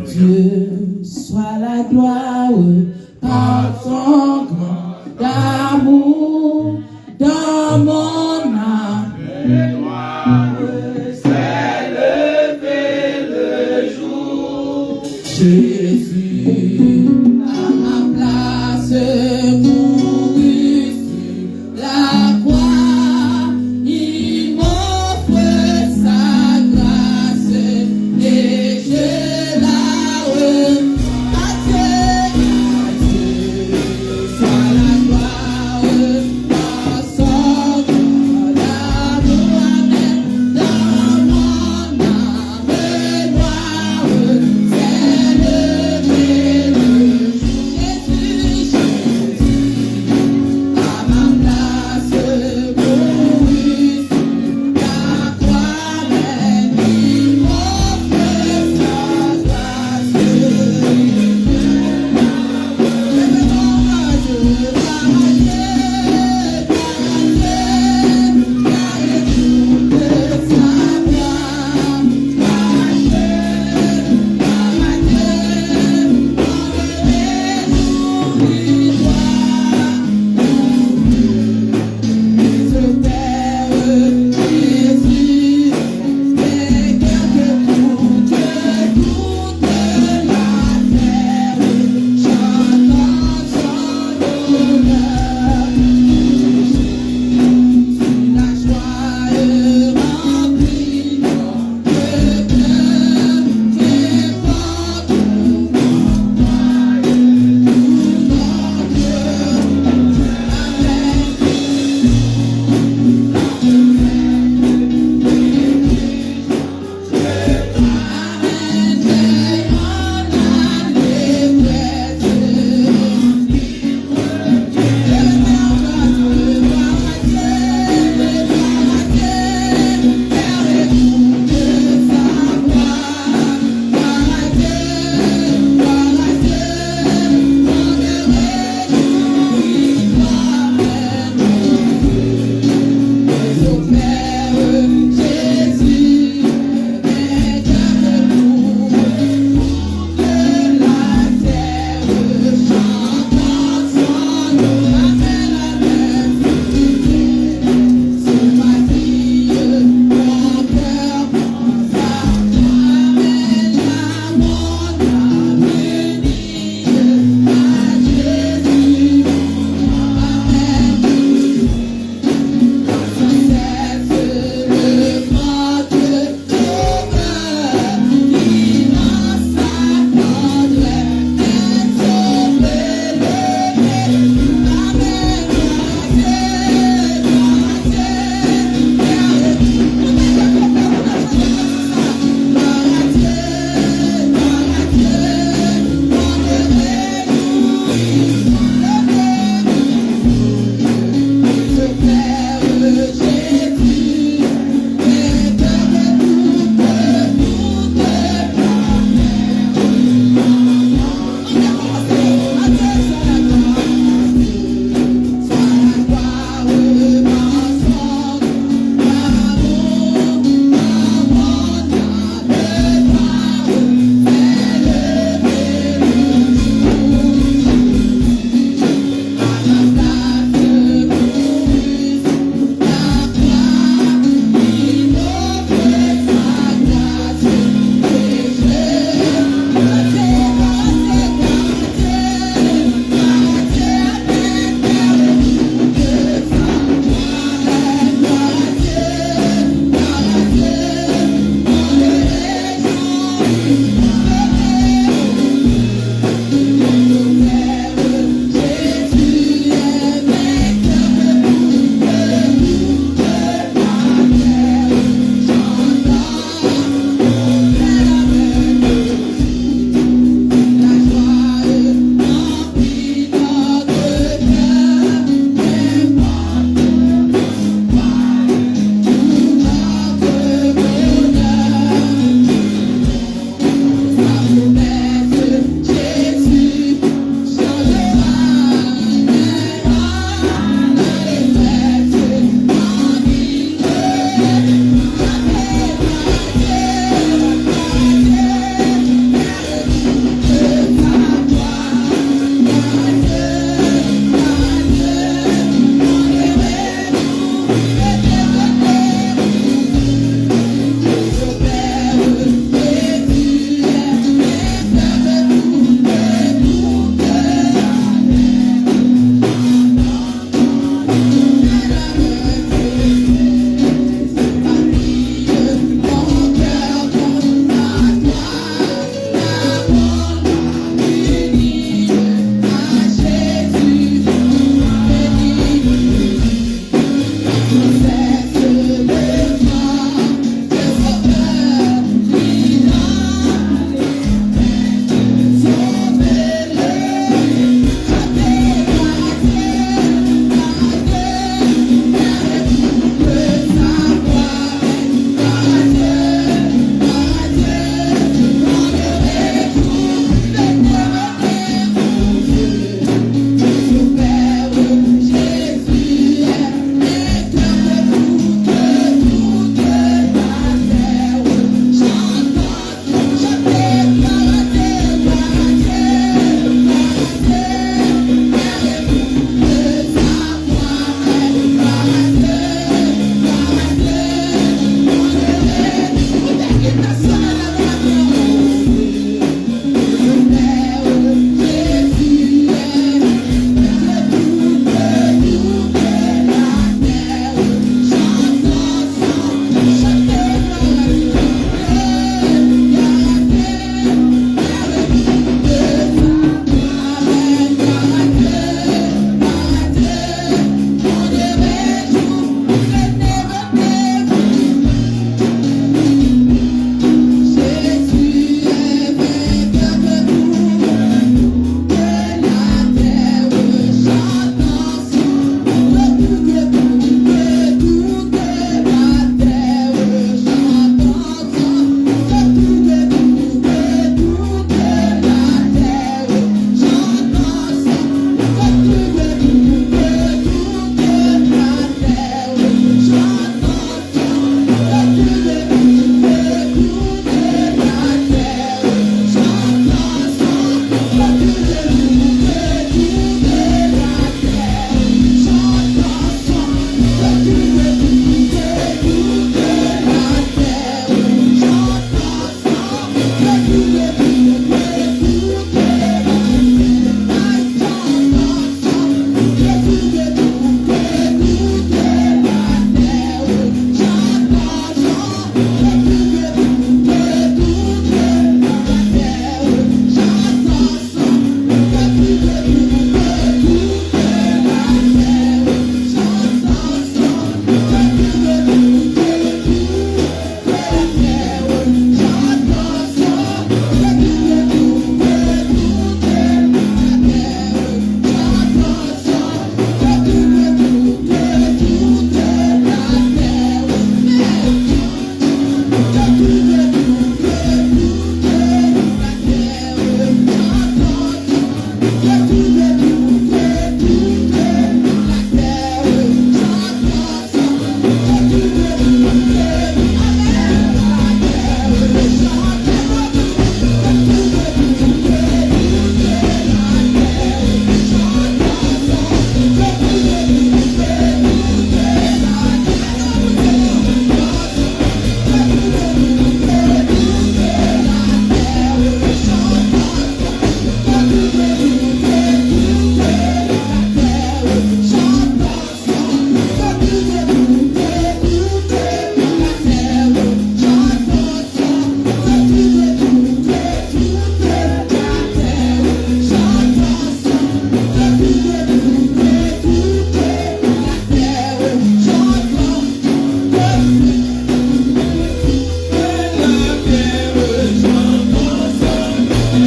Dieu soit la gloire par son grand amour dans mon âme. C'est levé le jour. Jésus à ma place mourut sur la croix. Il m'offre sa grâce et je la remercie. À Dieu soit la gloire par son grand amour. Amen. Dans mon âme noire, c'est levé le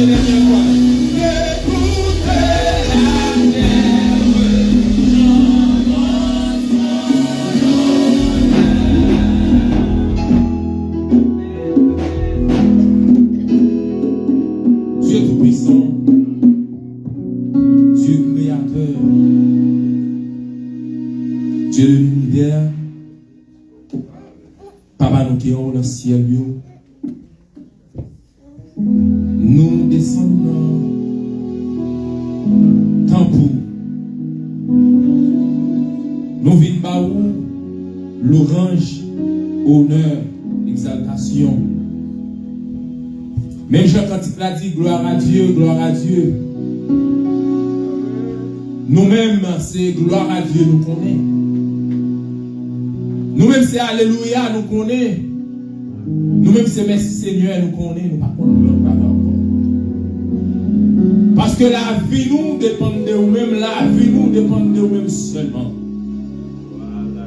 les dernières fois. Écoutez la terre, Dieu tout-puissant, Dieu créateur, Dieu de l'univers, Papa nous qui sommes dans le ciel, nous descendons tant pour nous venons l'orange, honneur, exaltation. Même Jean quand il a dit gloire à Dieu, gloire à Dieu. Nous-mêmes, c'est gloire à Dieu, nous connaissons. Nous-mêmes, c'est alléluia, nous connaissons. Nous-mêmes, c'est merci Seigneur, nous connaissons. Nous ne connaissons pas encore. Parce que la vie nous dépend de nous-mêmes, la vie nous dépend de nous-mêmes seulement.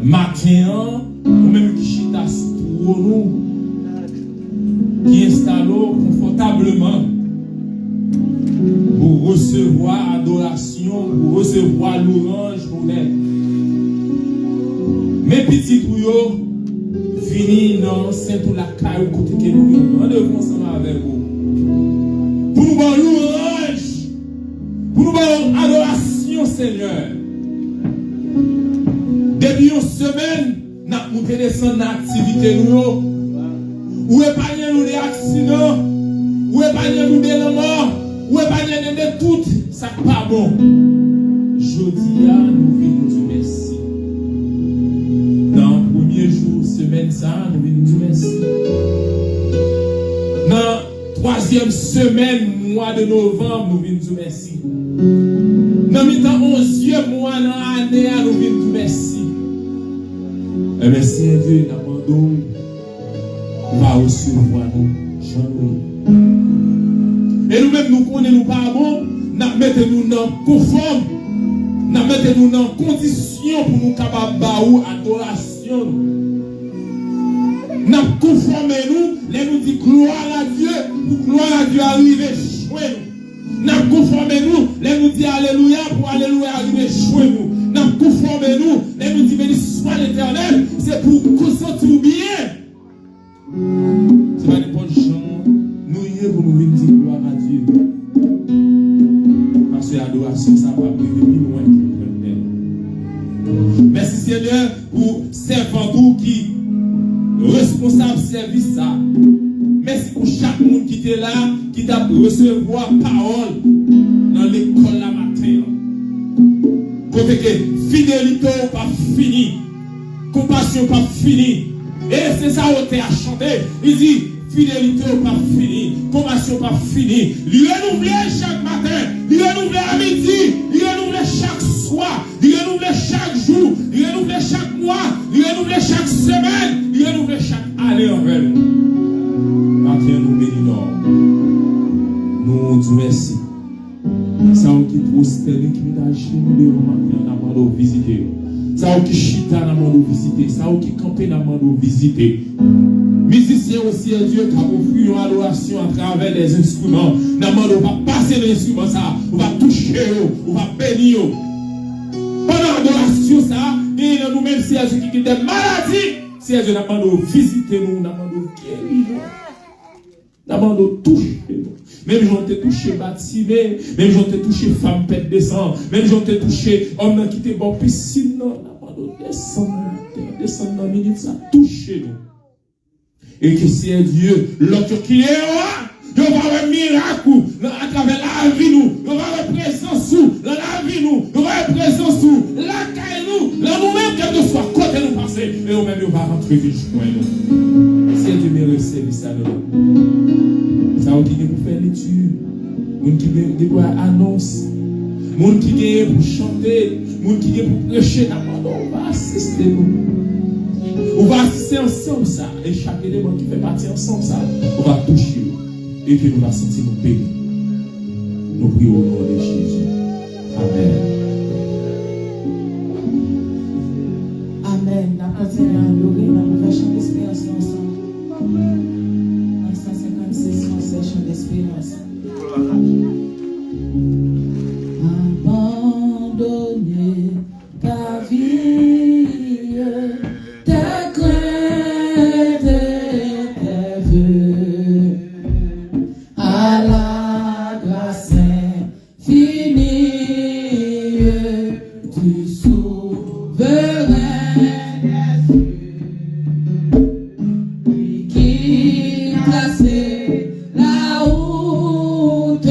Matin, nous-mêmes qui chita pour nous, qui installons confortablement pour recevoir adoration, pour recevoir l'orange pour être. Mes petits tuyaux, finis dans Saint pour la caille côté que nous vivons. On devons ensemble avec vous. Pour nous voir l'orange, pour nous voir adoration, Seigneur. Depuis une semaine, nous avons monté descendre dans l'activité nous. Ou épargner nous des accidents, ou épargner nous des morts, ou épargner nous de tout, ça n'est pas bon. Jeudi, nous venons dire merci. Dans le premier jour, semaine, ça, nous venons dire merci. Dans la troisième semaine, mois de novembre, nous venons dire merci. Dans le 11e mois, dans l'année, nous venons dire merci. Et merci à Dieu, nous avons va recevoir nous, Jean-Louis. Et nous-mêmes, nous connaissons nous pas bon, nous mettons-nous dans conforme, nous mettons-nous dans condition pour nous capables de adoration. Nous conformons-nous, nous disons gloire à Dieu, pour gloire à Dieu arriver chez nous. Nous conformons-nous, nous disons alléluia, pour alléluia arriver chez nous. Nous conformons-nous, nous disons béni soit l'Éternel, c'est pour qu'on se sente bien. C'est pas n'importe gens, nous y est pour nous venir dire gloire à Dieu. Parce que l'adoration, ça va priver plus loin que nous. Merci Seigneur pour servant qui responsable service ça. Merci pour chaque monde qui était là, qui t'a recevoir parole dans l'école la matin. Côté que fidélité pas fini, compassion pas fini. Et c'est ça où tu as chanté. Il dit, fidélité pas fini, compassion pas fini. Il renouvelle chaque matin, il renouvelle à midi, il renouvelle chaque soir, il renouvelle chaque jour, il renouvelle chaque mois, il renouvelle chaque semaine, il renouvelle chaque année en fait. Matin nous bénissons. Nous disons merci. Ça qui prospère, qui nous a chez nous devant matin, on a demandé de visiter. Ça qui chita n'a pas de visiter, ça qui campé n'a pas de visiter. Musiciens aussi, Dieu qui a offert une adoration à travers les instruments. N'a pas de pas passer les instruments ça, on va toucher, on va bénir. Pendant l'adoration ça, et nous-mêmes si Dieu qui des maladies, si Dieu n'a pas de visiter nous, n'a pas de guérir, n'a pas de toucher nous. Même j'en t'ai touché bâtiment, même j'en t'ai touché femme pète de sang, même j'en t'ai touché homme qui était bon piscine, non, n'a pas de descendre dans la minute, ça touche nous. Et que c'est Dieu, l'autre qui est là, il va avoir un miracle à travers la vie nous, il va avoir présence sous, dans la vie nous, il va avoir présence sous, la caille nous, là nous-mêmes, quel que soit côté nous passer, et nous-mêmes, il va rentrer vite chez nous. C'est Dieu mérite service à nous. Ça va qui pour faire l'étude, moun qui pour annonce, moun qui gagne pour chanter, moun qui gagne pour prêcher, on va assister nous. On va assister ensemble ça, et chaque élément qui fait partie ensemble ça, on va toucher et puis nous va sentir nous bénis. Nous prions au nom de Jésus. Amen. Amen. Nous continuons à louer, nous allons chanter l'espérance ensemble. 156, on sait chanter l'espérance. Abandonner ta vie, tes craintes et tes vœux à la grâce infinie du souverain Jésus, lui qui traçait la route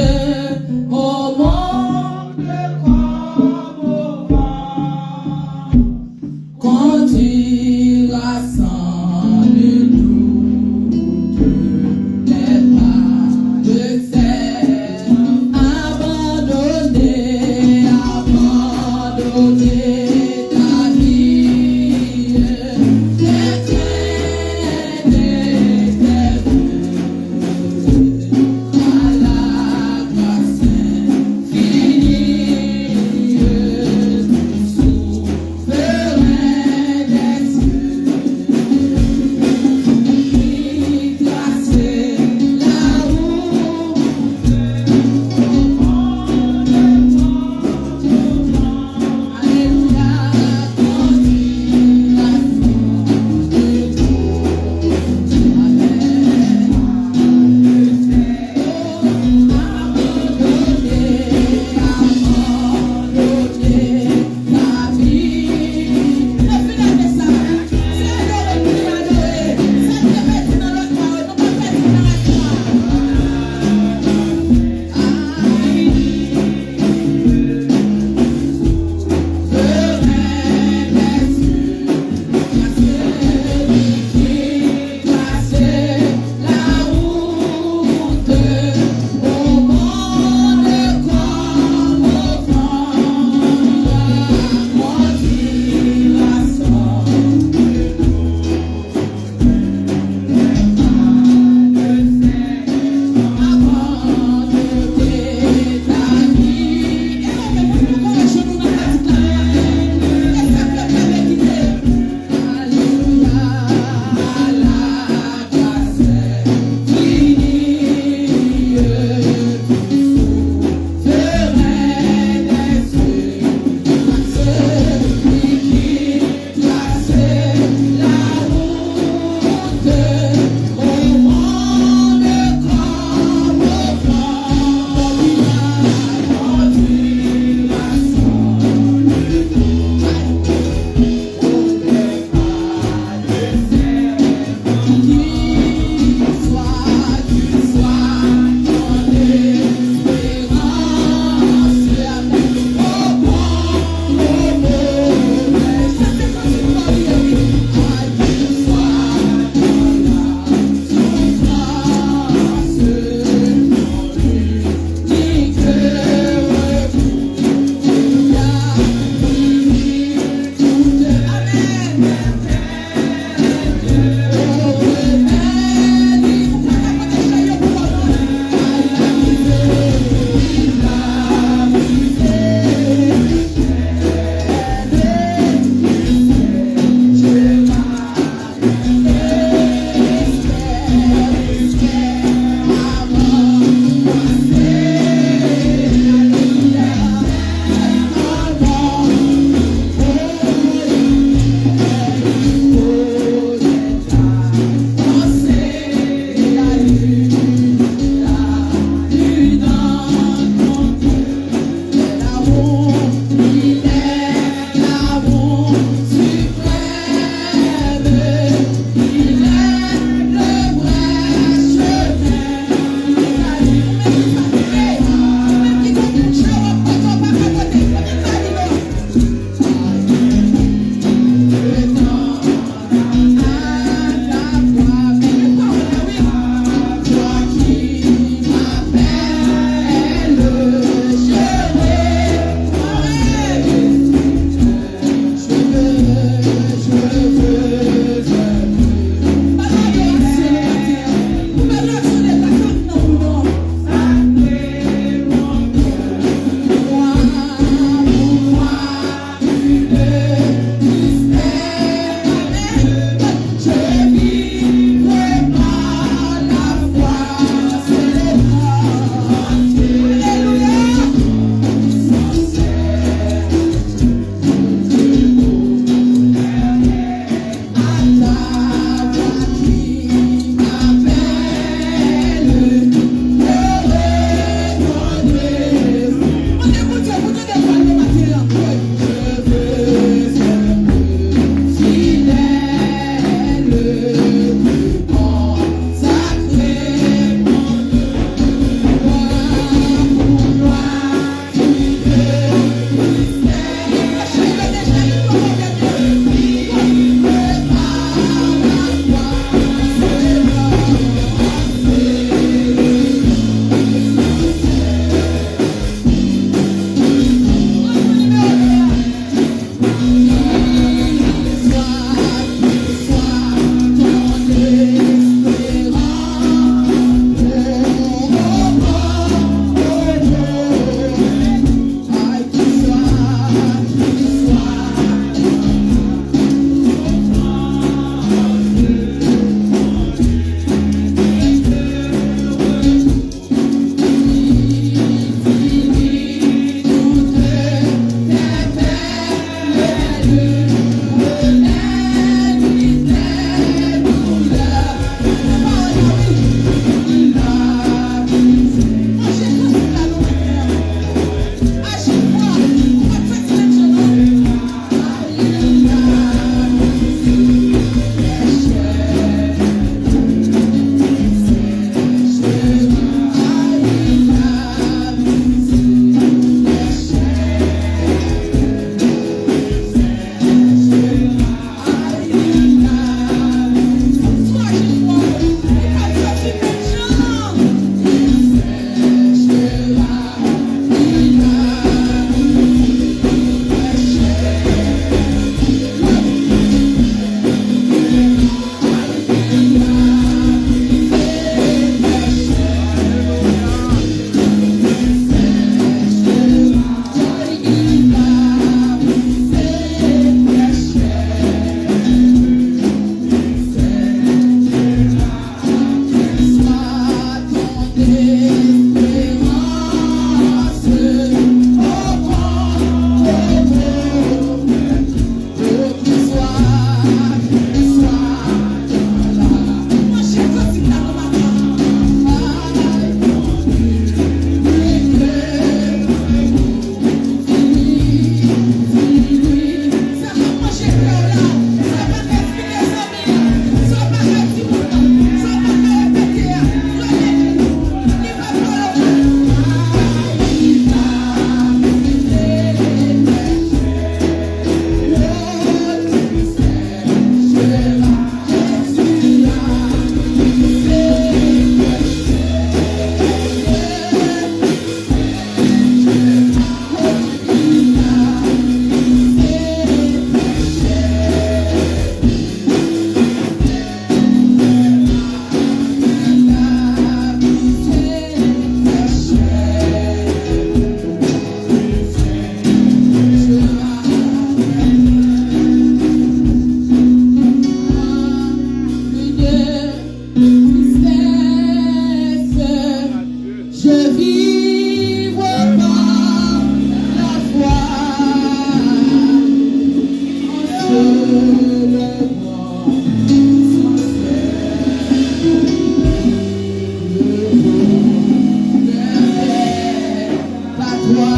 toi.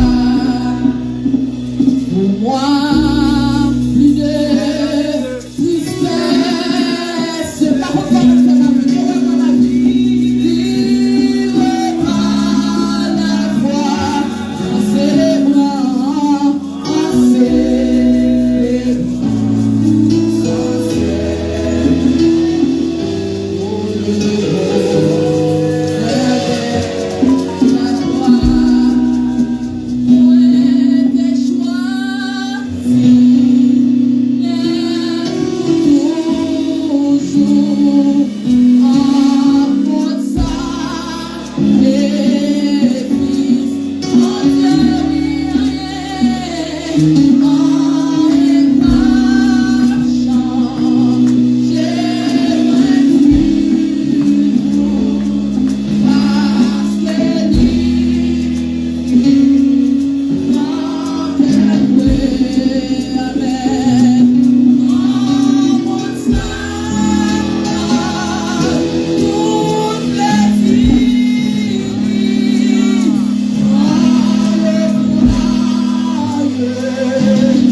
Pour moi, plus de tristesse. La reconnaissance de ma vie, dans ma vie. Vivre par la foi, en célébrant, en célébrant, sans cesse. Yeah.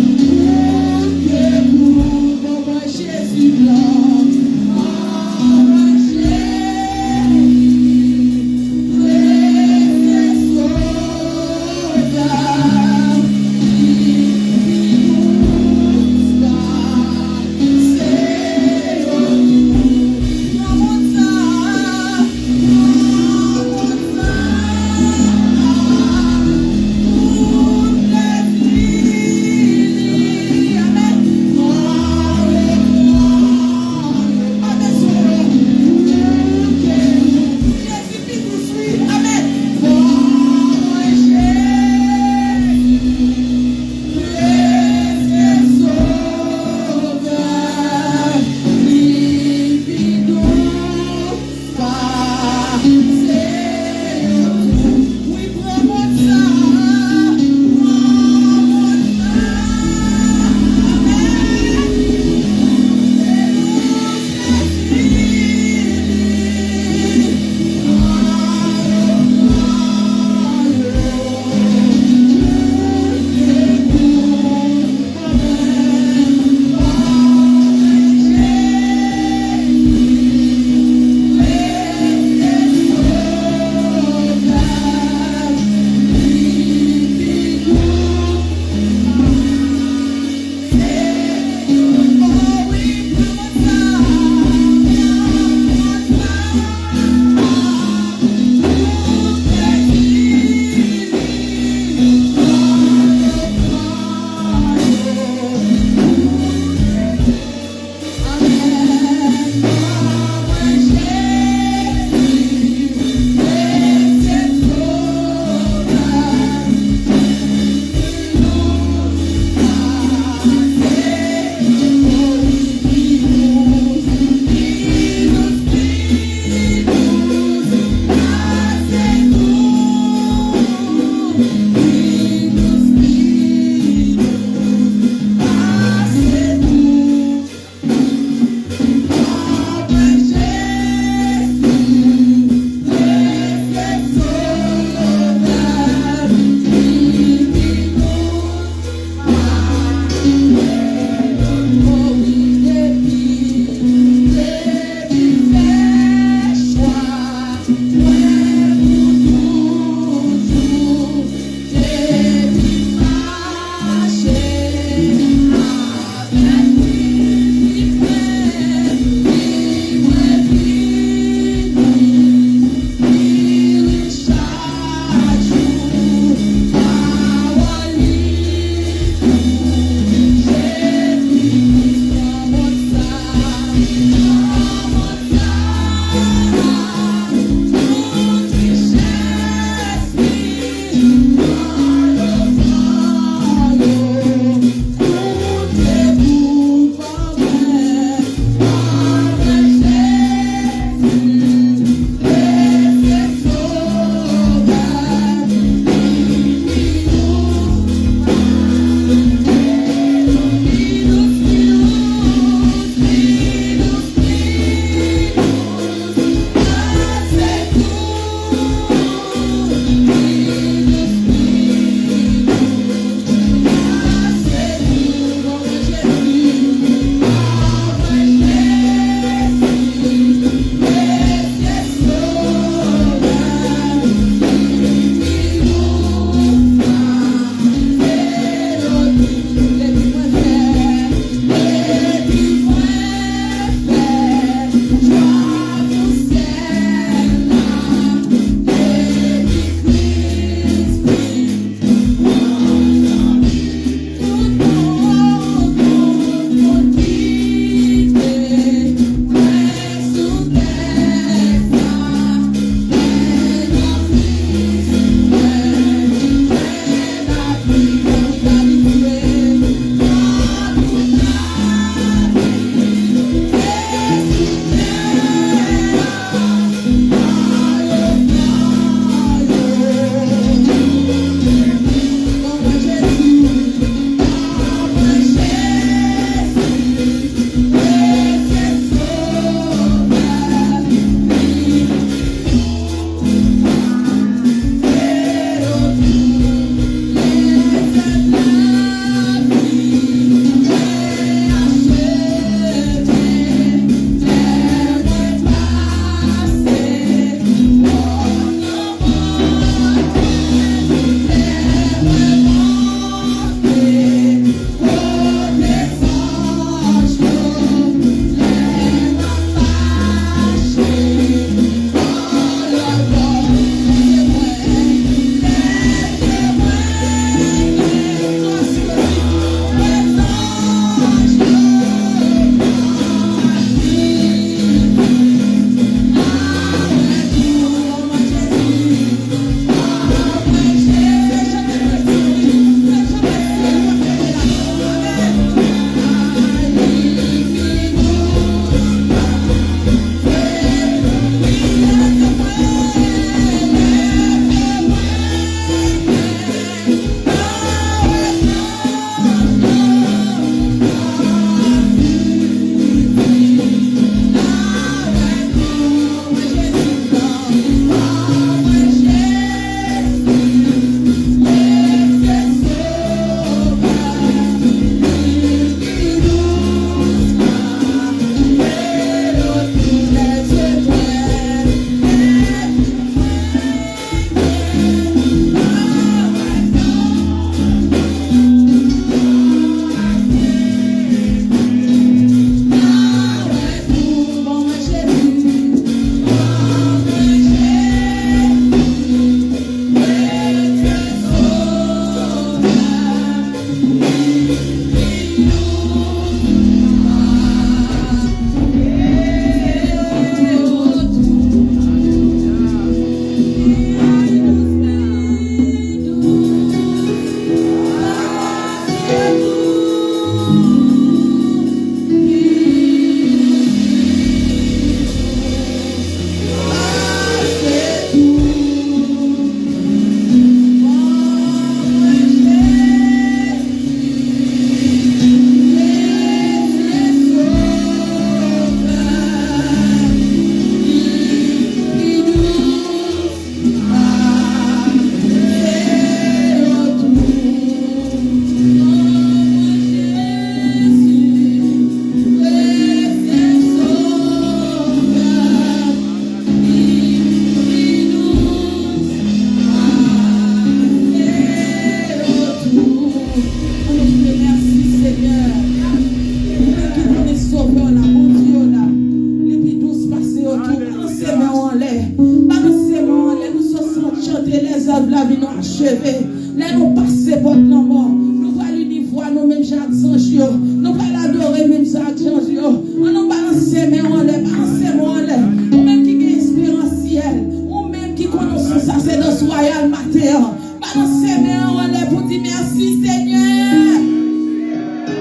chevet. Là, nous passons pour la mort. Nous allons l'unir voir nous-mêmes, Jacques Sanchio. Nous allons adorer même Jacques Sanchio. On nous balancer, mais on les balancer, on les. Ou même qui est espérantiel. Ou même qui connaît ça, c'est dans ce royal matin. Balancer, mais on les pour dire merci, Seigneur.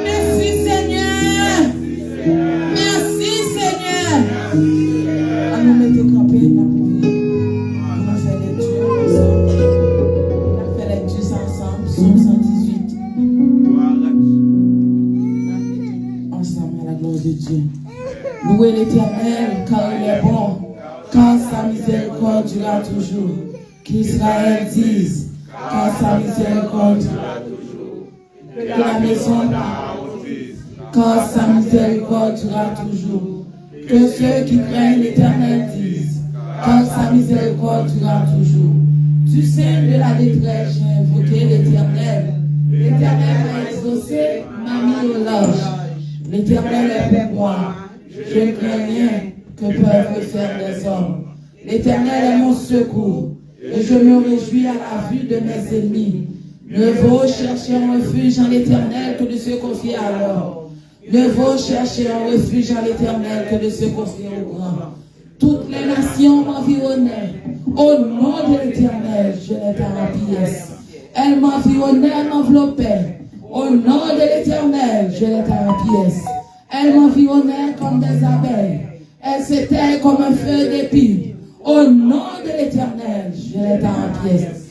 Merci, Seigneur. Merci, Seigneur. On nous mettre campé, on a fait les dieux ensemble. On a fait les dieux ensemble. Psaume 118. Ensemble à la gloire de Dieu. Louez l'Éternel car il est bon, car sa miséricorde durera toujours. Qu'Israël dise, car sa miséricorde durera toujours. Que la maison dise, car sa miséricorde durera toujours. Que ceux qui craignent l'Éternel disent, car sa miséricorde durera toujours. Du sein de la détresse, j'ai invoqué l'Éternel. L'Éternel m'a exaucé, m'a mis au large. L'Éternel est pour moi. Je ne crains rien que peuvent faire les hommes. L'Éternel est mon secours. Et je me réjouis à la vue de mes ennemis. Ne vaut chercher un refuge en l'Éternel que de se confier à l'homme. Ne vaut chercher un refuge en l'Éternel que de se confier au grand. Toutes les nations m'environnaient. Au nom de l'Éternel, je l'étais en pièces. Elles m'environnaient, m'enveloppaient. Au nom de l'Éternel, je l'étais en pièces. Elles m'environnaient comme des abeilles. Elles s'étaient comme un feu d'épi. Au nom de l'Éternel, je l'étais en pièces.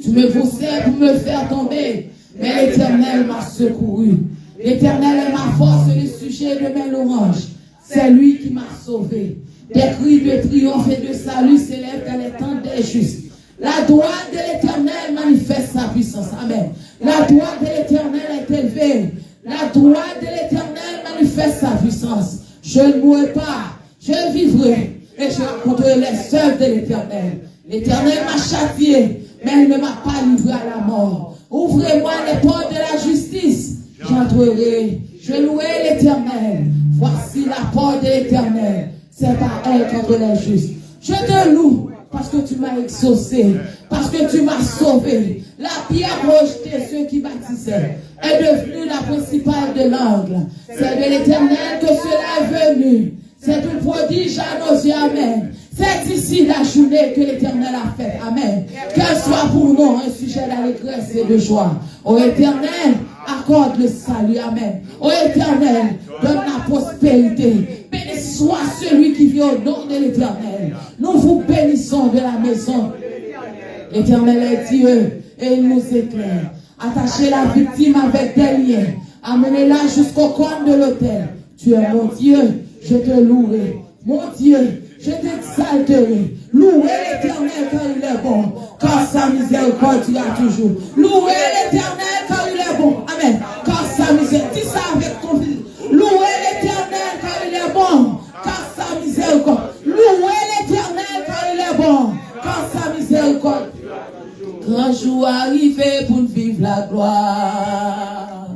Tu me poussais pour me faire tomber, mais l'Éternel m'a secouru. L'Éternel est ma force et le sujet de mes louanges. C'est lui qui m'a sauvé. Des cris de triomphe et de salut s'élèvent dans les temps des justes. La droite de l'Éternel manifeste sa puissance. Amen. La droite de l'Éternel est élevée. La droite de l'Éternel manifeste sa puissance. Je ne mourrai pas, je vivrai et je raconterai les œuvres de l'Éternel. L'Éternel m'a châtié, mais il ne m'a pas livré à la mort. Ouvrez-moi les portes de la justice. J'entrerai, je louerai l'Éternel. Voici la porte de l'Éternel. C'est à elle qu'entre les justes. Je te loue parce que tu m'as exaucé, parce que tu m'as sauvé. La pierre rejetée, ceux qui bâtissaient, est devenue la principale de l'angle. C'est de l'Éternel que cela est venu. C'est un prodige à nos yeux. Amen. C'est ici la journée que l'Éternel a faite. Amen. Qu'elle soit pour nous un sujet d'allégresse et de joie. Ô Éternel, accorde le salut. Amen. Ô Éternel, donne la prospérité. Béni soit celui qui vit au nom de l'Éternel. Nous vous bénissons de la maison. L'Éternel est Dieu et il nous éclaire. Attachez la victime avec des liens. Amenez-la jusqu'au coin de l'autel. Tu es mon Dieu, je te louerai. Mon Dieu, je t'exalterai. Louez l'Éternel car il est bon, car sa miséricorde durera toujours. Louez l'Éternel car il est bon. Amen. Car sa miséricorde, dis ça avec conviction. Louez l'Éternel car il est bon, car sa miséricorde. Louez l'Éternel car il est bon, car sa miséricorde. Grand jour arrivé pour nous vivre la gloire.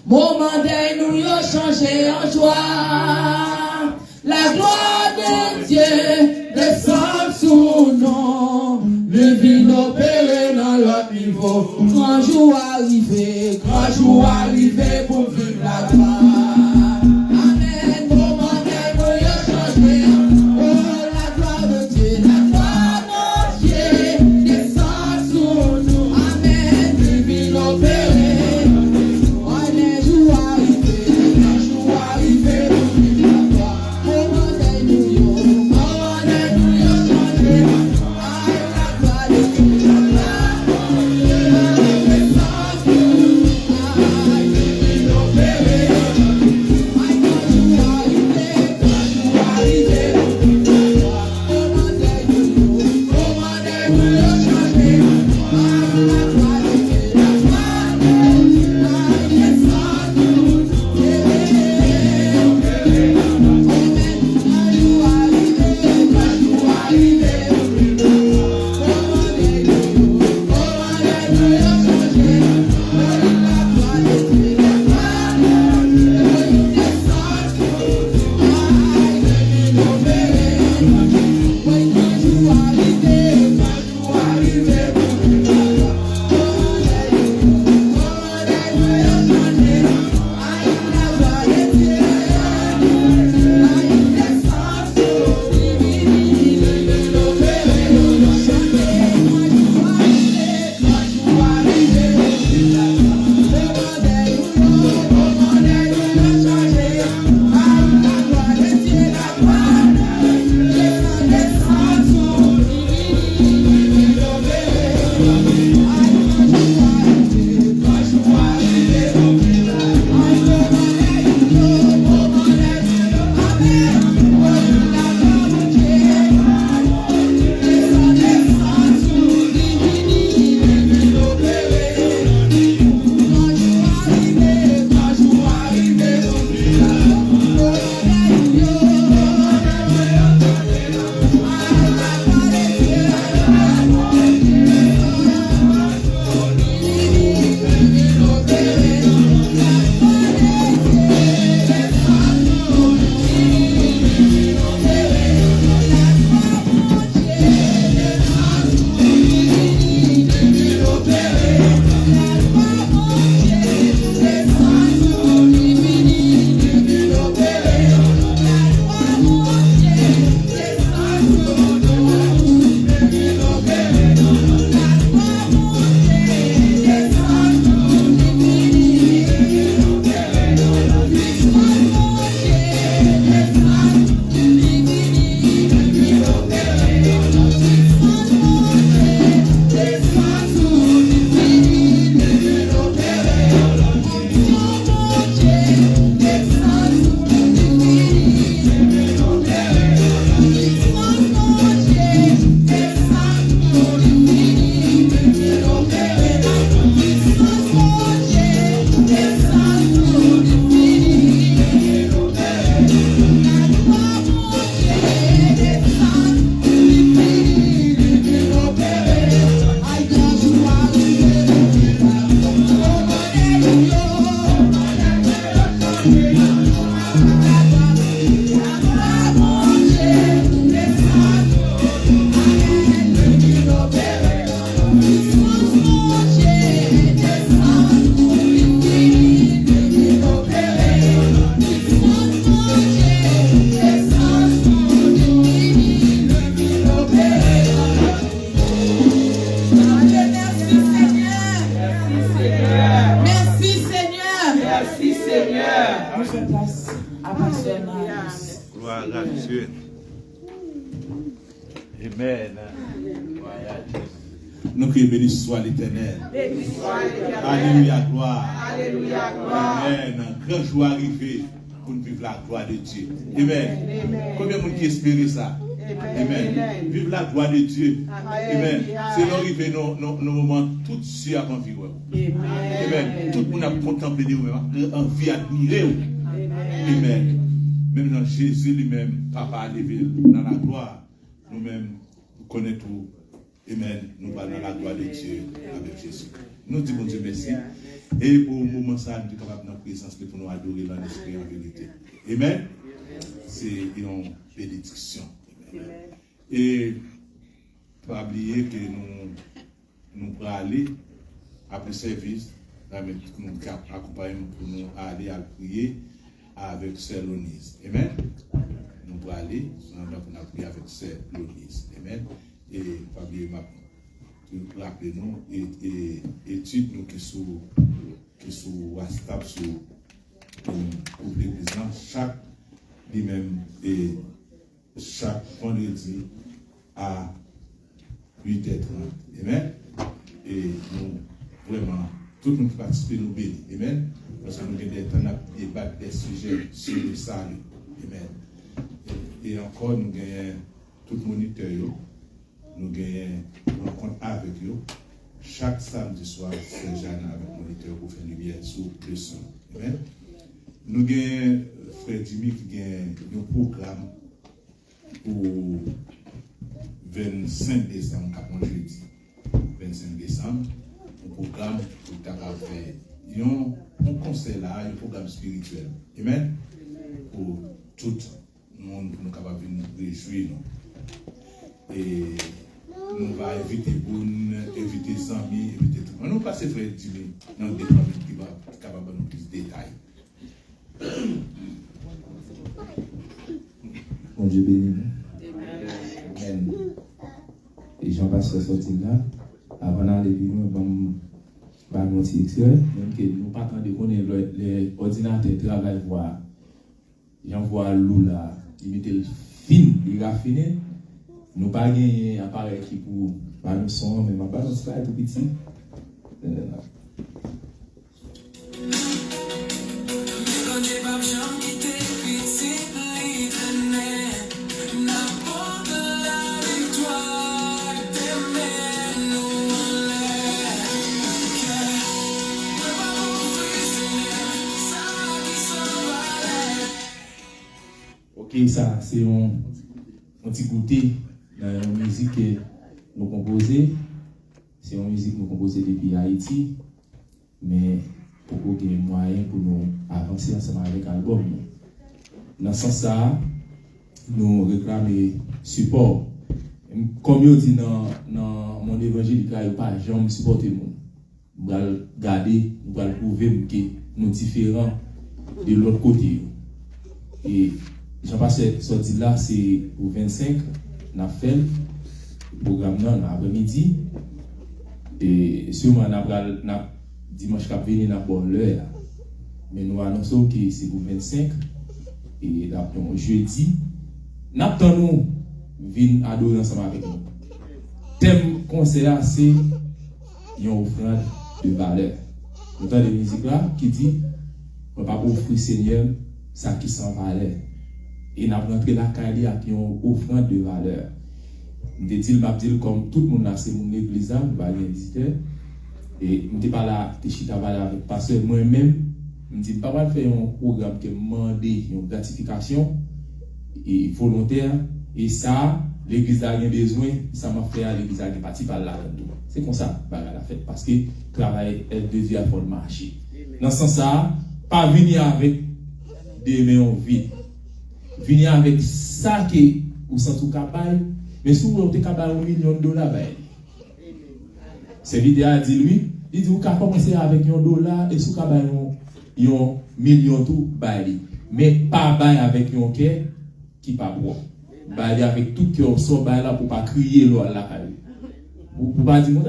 Moment deuil nous y a changé en joie. La gloire de Dieu descend sous nous. Le vin opéré dans l'autre niveau. Grand jour arrivé pour nous vivre la gloire. Amen. Moment deuil nous y a changé. Oh, la gloire de Dieu, la gloire de Dieu descend sous nous. Amen. Le vin opéré. Baby. On fait place à Pasteur Marius. Gloire à Dieu. Amen. Nous crions béni soit l'Éternel. Alléluia, gloire. Alléluia, gloire. Amen. Un grand jour arrivé pour nous vivre la gloire de Dieu. Amen. Combien de monde qui espère ça? Amen. Vive la gloire de Dieu. Amen. C'est l'arrivée nos moments tout sur avant vivre. Amen. Tout le monde a contemplé de vous, envie admirer. Amen. Même dans Jésus lui-même, Papa a levé dans la gloire. Nous-mêmes, nous connaissons tout. Amen. Nous parlons dans la gloire de Dieu avec Jésus. Nous disons Dieu merci. Et pour le moment, ça, nous sommes capables de présence pour nous adorer dans l'esprit en vérité. Amen. C'est une bénédiction. Amen. Et pas oublier que nous pourrons aller après service, nous accompagner pour nous aller à prier avec Sœur Lonise. Amen. Nous pourrons aller pour prier avec Sœur Lonise. Amen. Et pas oublier rappelez-nous et études nous qui sont WhatsApp pour l'église chaque lui-même et chaque vendredi à 8h30. Amen. Et nous vraiment tout le monde qui participe nous bénit. Amen. Parce que nous avons des temps à débattre des sujets sur le salut. Amen. Et encore nous gagnons tout moniteur. Nous gagnons une rencontre avec eux. Chaque samedi soir, c'est Jeanne avec le moniteur pour faire lumière sur le son. Amen. Nous gagnons Frère Jimmy qui gagne un programme pour 25 décembre, comme jeudi. 25 décembre, un programme pour faire un conseil là, un programme spirituel. Amen. Pour tout le monde, pour nous capables de nous réjouir. Et nous allons inviter Boune, inviter Zami, inviter tout le monde. Nous passons Frère Jimmy dans le débat qui va capable de nous plus de détails. Bon Dieu béni. Amen. Et Jean-Pasteur sorti là, avant d'aller nous allons nous extrait, même que nous pas attendre qu'on ait les ordinateurs travaillent voir. J'envoie l'eau là, il met le fin, il raffiné. Nous pas gagné appareil qui pour pas nous son, mais ma base c'est tout petit. Ok, ça c'est un petit goûter dans une musique que nous composons. C'est une musique que nous composons depuis Haïti, mais pour qu'on ait des moyens pour nous avancer ensemble avec l'album. Dans ce sens, nous réclamons support. Comme je dis dans mon évangile, il n'y a pas jamais supporter nous. Nous allons garder, nous allons prouver que nous sommes différents de l'autre côté. Et Jean-Pasteur sorti là, c'est pour 25, on a fait le programme l'après-midi. Et sûrement, on a dimanche qui vient, on a pour l'heure. Mais nous annonçons que c'est pour 25. Et jeudi, nous attendons venir adorer ensemble avec nous. Thème conseil, c'est une offrande de valeur. Autant de musique là qui dit on ne va pas offrir Seigneur ça qui sans valeur. Et nous avons rentré la caille avec une offrande de valeur. Dit-il, comme tout le monde là, c'est mon église, nous va aller visiter. Et je ne suis pas là, je suis avec pasteur moi-même. Je ne dis pas mal faire un programme qui demande une gratification et volontaire. Et ça, l'église a besoin, ça m'a fait à l'église a parti par là. C'est comme ça, la fête. Parce que le travail est devient pour le marché. Dans ce sens-là, pas venir avec des mains vides. Venir avec ça qui ou sans tout capable, mais si vous avez capable $1 million, c'est vidéo a dit lui, il dit vous pouvez commencer avec $1 et si vous avez $1 million tout bail, mais pas bail avec un cœur qui pas bon. Bail avec tout cœur sort bail là pour pas crier là. Vous pas dire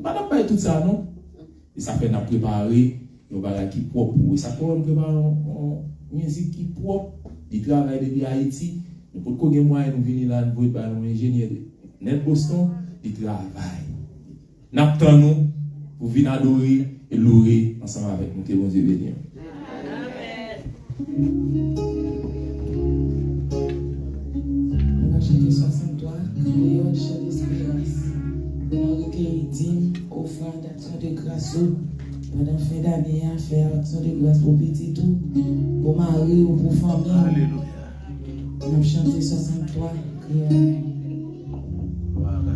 pas tout ça non. Et ça fait nous préparer yon bagay qui propre pour ça pour une musique qui propre, il travaille depuis Haïti, nous pouvons connaître moyen nous venir là nous voir un ingénieur net Boston, il travaille. N'attendons pour venir adorer et louer ensemble avec nous que bon Dieu bénisse. On va chanter 63, Créole, chant d'espérance. On recueille dîmes, offrande, action de grâce. Pendant fin d'année, à faire action de grâce pour petit tout, pour mari ou pour famille. Alléluia. On va chanter 63, Créole.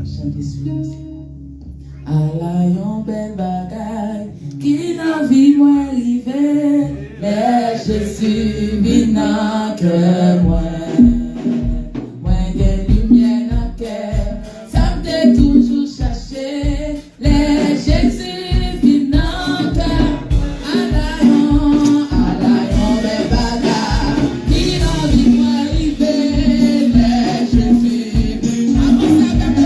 Chant d'espérance. Allah yon bel bagay qui n'a vie moi arrivé, mais Jésus vit dans cœur moi. Moi des lumières dans cœur, ça me toujours cherché, les Jésus vit dans cœur. Allah yon bel bagay qui n'a vie moi arrivé, mais Jésus vit dans cœur.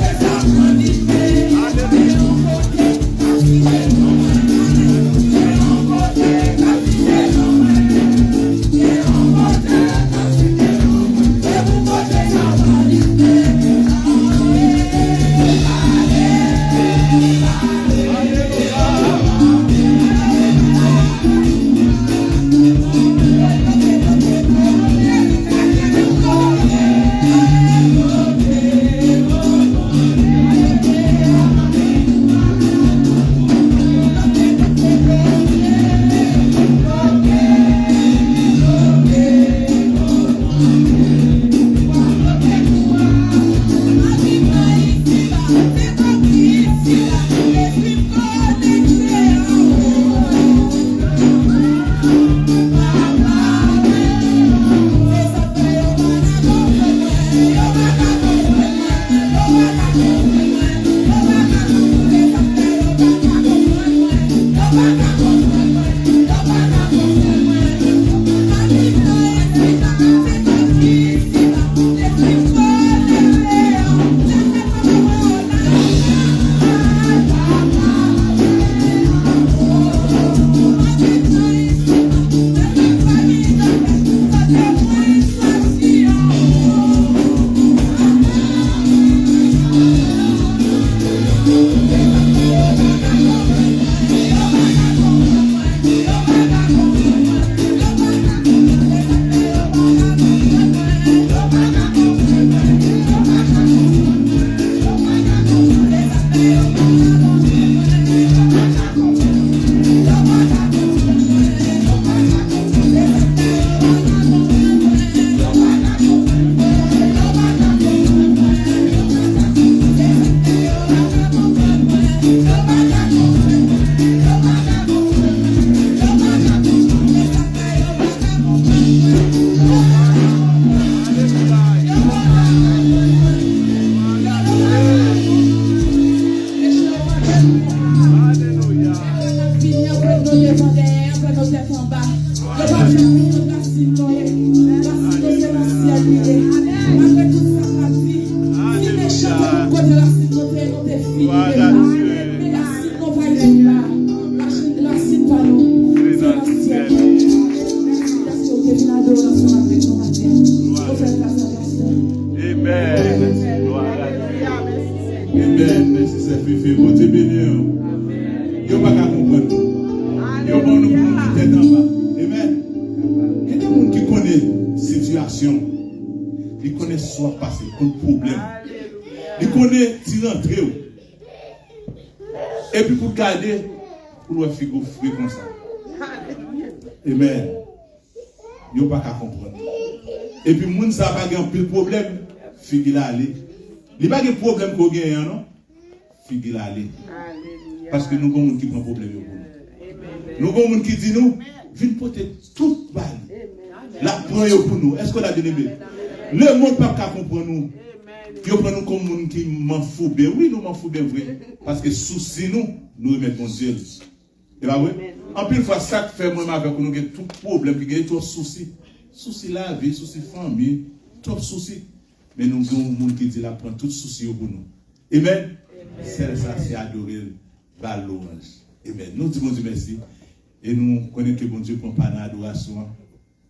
Thank you. Amen. Merci, c'est Fifi. Bon Dieu béni. Yo pas qu'à comprendre. Yo bon nous pour tête en bas. Amen. Il y a des gens qui connaissent situation. Ils connaissent soit passé, ils connaissent problème. Ils connaissent tirer entrer. Et puis pour garder, pour le faire fruit comme ça. Amen. Yo pas qu'à comprendre. Et puis moun ça pas un peu problème, figue là aller. Il pas de problème qu'on gagne non. Figue là aller. Parce que nous avons des gens qui prennent problème pour nous. Nous avons des gens qui disent nous, viens porter toute balle. La prend pour nous. Est-ce qu'on a bien aimé? Le monde pas qu'à comprendre nous. Yo prend nous comme monde qui m'en fout bien. Oui, nous m'en fout bien vrai. Parce que souci nous remettons Dieu. C'est pas vrai? En plus fois ça fait moi avec nous que tout problème qui gagne trop souci. Souci la vie, souci famille, trop souci. Mais nous avons des gens qui disent la prend tout souci pour nous. Amen. C'est ça, c'est adorer l'orange. Amen. Nous disons Dieu merci. Et nous connaissons que bon Dieu prend pas l'adoration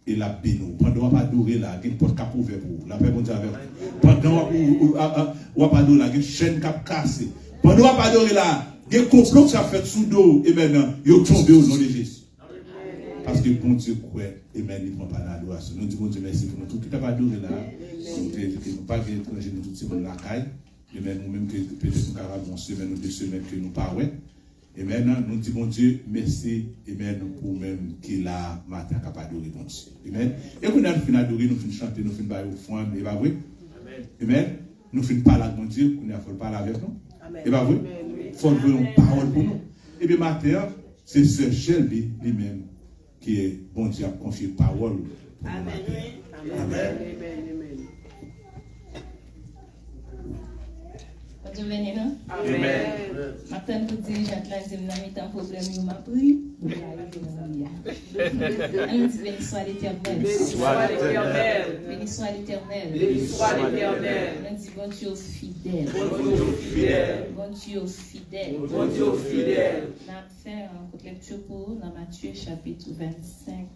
et la bénou. Pendant qu'on va adorer là, il y a une porte cap ouverte pour vous. La paix bon Dieu avec vous. Pendant qu'on va adorer là, il y a une chaîne cap cassée. Pendant qu'on va adorer là, il y a un complot qui a fait sous dos. Et maintenant, il est tombé au nom de Jésus. Parce que bon Dieu croit, amen, il ne prend pas l'adoration. Nous disons Dieu merci pour nous. Tout qui t'a adoré là, nous ne pas que étranger nous tous dans la caille. Amen, nous-mêmes que peut-être nous avons une semaine ou 2 semaines que nous parlons. Amen, nous disons Dieu merci, amen, pour même qu'il a matin capable d'adorer bon Dieu. Amen. Et quand nous finissons d'adorer, nous finissons chanter, nous finissons bailler au fond, et pas vrai? Amen. Nous finissons parler avec bon Dieu, nous faut parler avec nous. Et pas vrai? Il faut avoir une parole pour nous. Et bien matin, c'est ce Shelby lui-même qui est bon Dieu a confié parole pour nous. Amen. Amen. Dieu béni, non? Amen. Maintenant, pour dirigeant là, je n'ai pas de problème, je m'ai pris. Béni soit l'Éternel. Béni soit l'Éternel. Béni soit l'Éternel. Béni soit l'Éternel. On dit bon Dieu fidèle. Bon Dieu fidèle. Bon Dieu fidèle. Bon Dieu fidèle. On a fait une lecture pour dans Matthieu chapitre 25.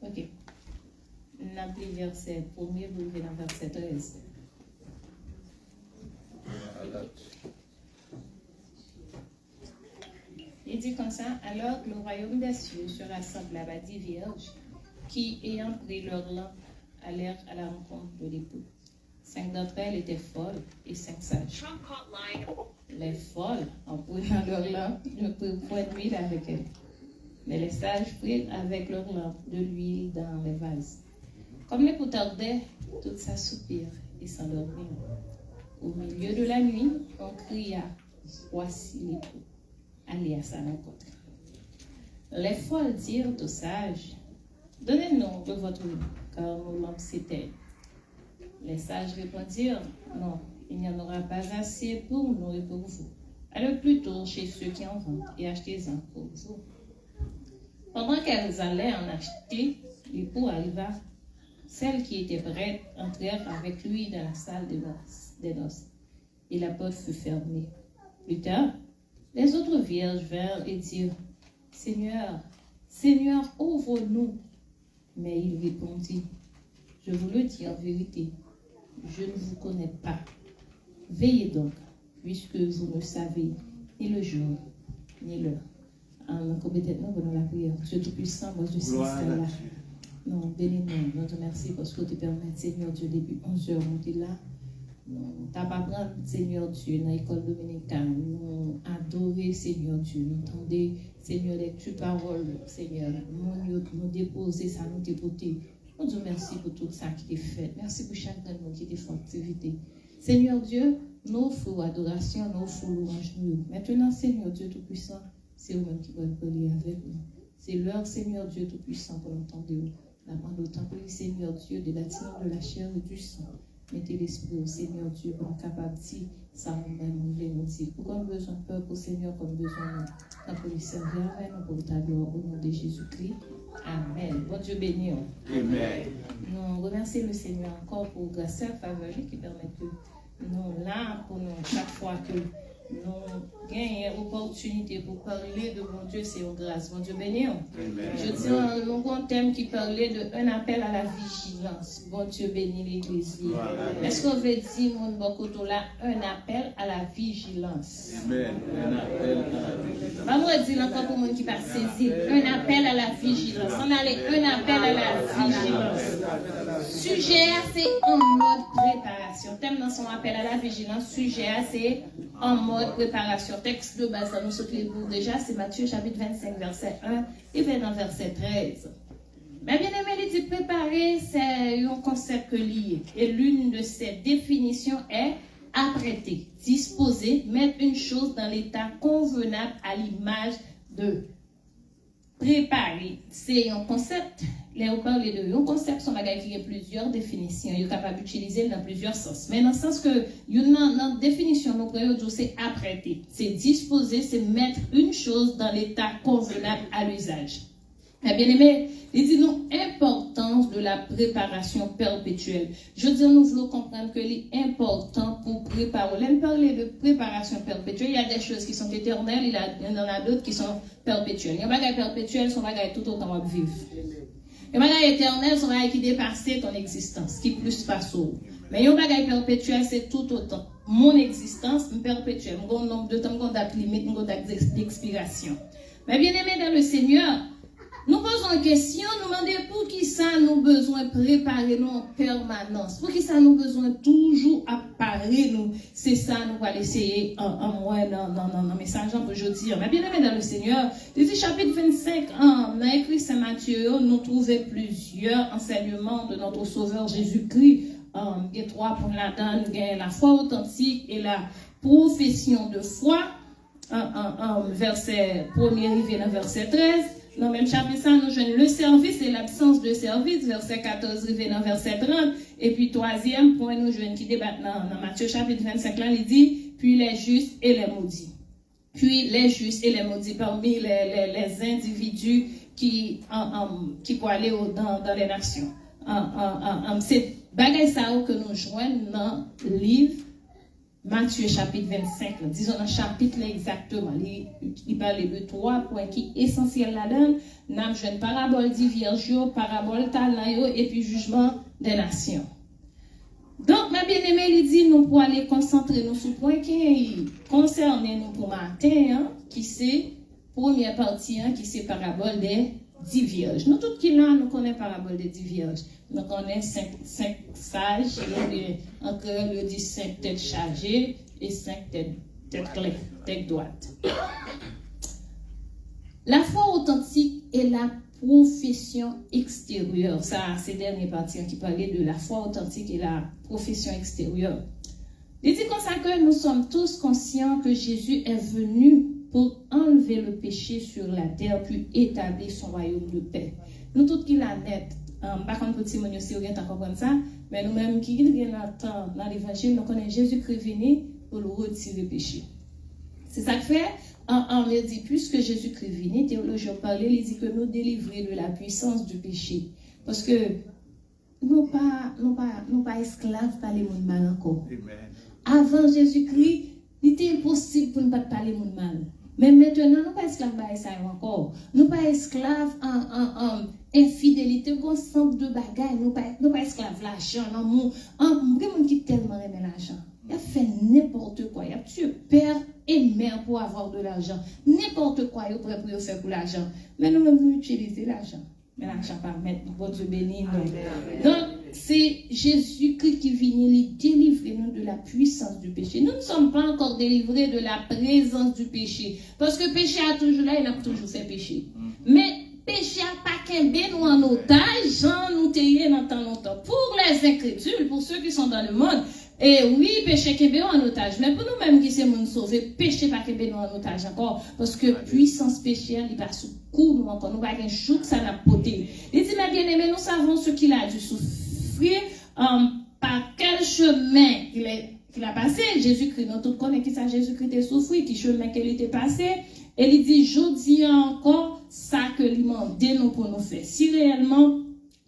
Ok. On a pris verset 1er, vous levez dans verset 13. Il dit comme ça, alors le royaume des cieux se rassemble à 10 vierges qui, ayant pris leur lampe, allèrent à la rencontre de l'époux. 5 d'entre elles étaient folles et 5 sages. Les folles, en prenant leur lampe, ne prirent point d'huile avec elles. Mais les sages prirent avec leur lampe de l'huile dans les vases. Comme l'époux tardait, toutes s'assoupirent et s'endormirent. Au milieu de la nuit, on cria, voici l'époux. Allez à sa rencontre. Les folles dirent aux sages, donnez-nous de votre huile, car nos lampes s'éteignent. Les sages répondirent, non, il n'y en aura pas assez pour nous et pour vous. Allez plutôt chez ceux qui en vendent et achetez-en pour vous. Pendant qu'elles allaient en acheter, l'époux arriva. Celles qui étaient prêtes entrèrent avec lui dans la salle des noces, et la porte fut fermée. Plus tard, les autres vierges vinrent et dirent, Seigneur, Seigneur, ouvre-nous. Mais il répondit, je vous le dis en vérité, je ne vous connais pas. Veillez donc, puisque vous ne savez ni le jour, ni l'heure. Complètement pendant la prière. Dieu Tout-Puissant, moi je suis là. Non, bénis-nous, nous te remercions parce que tu permets, Seigneur Dieu, depuis 11 heures, nous sommes là. Nous t'apprendre, Seigneur Dieu, dans l'école dominicale. Nous adorer, Seigneur Dieu. Nous entendre, Seigneur, lecture parole, Seigneur. Nous déposer ça, nous dépoter. Nous te remercions pour tout ça qui est fait. Merci pour chacun de nous qui est fait activité. Seigneur Dieu, nous offrons adoration, nous offrons louange. Maintenant, Seigneur Dieu Tout-Puissant, c'est vous-même qui va parler avec nous. C'est l'heure, Seigneur Dieu Tout-Puissant, pour l'entendre. Nous demandons autant pour le Seigneur Dieu, des bâtiments de la chair et du sang. Mettez l'esprit au Seigneur Dieu, pour nous capable de dire, ça nous-mêmes, nous voulons nous dire. Pourquoi nous avons besoin de peur pour le Seigneur, comme besoin de nous pour le servir avec nous, pour ta gloire, au nom de Jésus-Christ. Amen. Bon Dieu béni. Amen. Nous remercions le Seigneur encore pour grâce et faveur qui permet que nous, là, pour nous, chaque fois que nous gagnons l'opportunité pour parler de mon Dieu, c'est une grâce. Mon Dieu béni. Je tiens un bon thème qui parlait d'un appel à la vigilance. Bon Dieu béni l'Église. Est-ce qu'on veut dire, mon Bokoto là, un appel à la vigilance? Amen. Un appel à la vigilance. Maman dit encore pour moi qui va saisir. Un appel à la vigilance. On allait un appel à la vigilance. Sujet, c'est en mode préparation. Thème dans son appel à la vigilance. Sujet, c'est en mode préparation. Texte de base, nous sommes les bouts déjà, c'est Matthieu chapitre 25, verset 1 et dans verset 13. Mais bien aimé, il dit préparer, c'est un concept lié. Et l'une de ses définitions est apprêter, disposer, mettre une chose dans l'état convenable à l'image de préparer. C'est un concept, là on parle de un concept, son bagage qui a plusieurs définitions, il est capable d'utiliser dans plusieurs sens. Mais dans le sens que, dans la définition, nous prenons c'est apprêter, c'est disposer, c'est mettre une chose dans l'état convenable à l'usage. Mais bien aimé, il dit nous l'importance de la préparation perpétuelle. Je dis nous voulons comprendre que c'est important pour préparer. On parler de préparation perpétuelle. Il y a des choses qui sont éternelles, il y en a d'autres qui sont perpétuelles. Il y a des bagages perpétuels, sont des bagages tout autant à vivre. Les bagages éternels sont des bagages qui dépassent ton existence, qui plus passe au. Mais les bagages perpétuels, c'est tout autant. Mon existence perpétuelle. Mon nombre de temps, mon date limite, mon date d'expiration. Mais bien aimé dans le Seigneur, nous posons une question, nous demandons pour qui ça nous besoin préparer nous en permanence, pour qui ça nous besoin toujours apparaître nous, c'est ça nous allons essayer en moi dans message pour aujourd'hui. Mais bien aimé dans le Seigneur, depuis chapitre 25 dans écrit Saint Matthieu, nous trouvons plusieurs enseignements de notre Sauveur Jésus-Christ. Il y a 3 points là-dedans, nous avons la foi authentique et la profession de foi, verset 1er arrivé dans verset 13. Dans le même chapitre, ça, nous jouons le service et l'absence de service, verset 14, arrivé dans verset 30. Et puis, 3e point, nous jouons qui débat dans Matthieu chapitre 25, là, il dit, puis les justes et les maudits. Puis les justes et les maudits parmi les individus qui peuvent aller dans les nations. C'est bagay ça que nous jouons dans le livre Matthieu chapitre 25, disons dans le chapitre exactement, il parle de 3 points qui sont essentiels là-dedans. Nous avons une parabole du vierge, parabole talent et puis jugement des nations. Donc, ma bien-aimée, il dit, nous pour aller concentrer nous sur le point qui concerne nous pour matin, qui c'est première partie, qui c'est parabole des 10 vierges. Nous, tous qui là, nous connaissons parabole des 10 vierges. Nous connaissons 5 sages, encore le dit 5 têtes chargées et 5 têtes clés, têtes droites. La foi authentique est la profession extérieure. Ça, c'est la dernière partie qui parlait de la foi authentique et la profession extérieure. Il dit comme ça que nous sommes tous conscients que Jésus est venu pour enlever le péché sur la terre puis établir son royaume de paix. Nous tous qui la net, par contre petit mon aussi on comprendre ça, mais nous mêmes qui dans l'évangile nous connaissons Jésus-Christ venu pour le retirer le péché. C'est ça que fait on dit puisque Jésus-Christ venu, théologie parlait, il dit que nous délivrer de la puissance du péché parce que nous pas esclaves par les monde mal encore. Amen. Avant Jésus-Christ, il était impossible pour ne pas parler monde mal. Mais maintenant, nous ne sommes pas esclaves de ça encore. Nous ne sommes pas esclaves en infidélité, un ensemble de bagages. Nous ne sommes pas esclaves de l'argent. Il y a des gens qui tellement aiment l'argent. Il a fait n'importe quoi. Il a tué père et mère pour avoir de l'argent. N'importe quoi, il est prêt pour faire pour l'argent. Mais nous-mêmes, nous utilisons l'argent. Mais l'argent pas mettre, bon Dieu béni. Donc, c'est Jésus-Christ qui vient les délivrer nous de la puissance du péché. Nous ne sommes pas encore délivrés de la présence du péché. Parce que péché a toujours là, il a toujours fait péché. Mais péché a pas qu'un nous en otage, nous t'ayons dans tant longtemps. Pour les incrédules, pour ceux qui sont dans le monde, et oui, péché qu'un en otage. Mais pour nous-mêmes qui sommes sauvés, péché pas qu'un nous en otage encore. Parce que puissance péchère, il va sous coup, nous encore. Nous pas qu'un jour que ça n'a poté. Il dit, mais bien aimé, nous savons ce qu'il a dû souffrir, par quel chemin qu'il a passé. Jésus-Christ, nous tous connaissons qui ça Jésus-Christ a souffert, qui chemin qu'il était passé. Et il dit, je dis encore ça que lui m'a dit nous pour nous faire. Si réellement,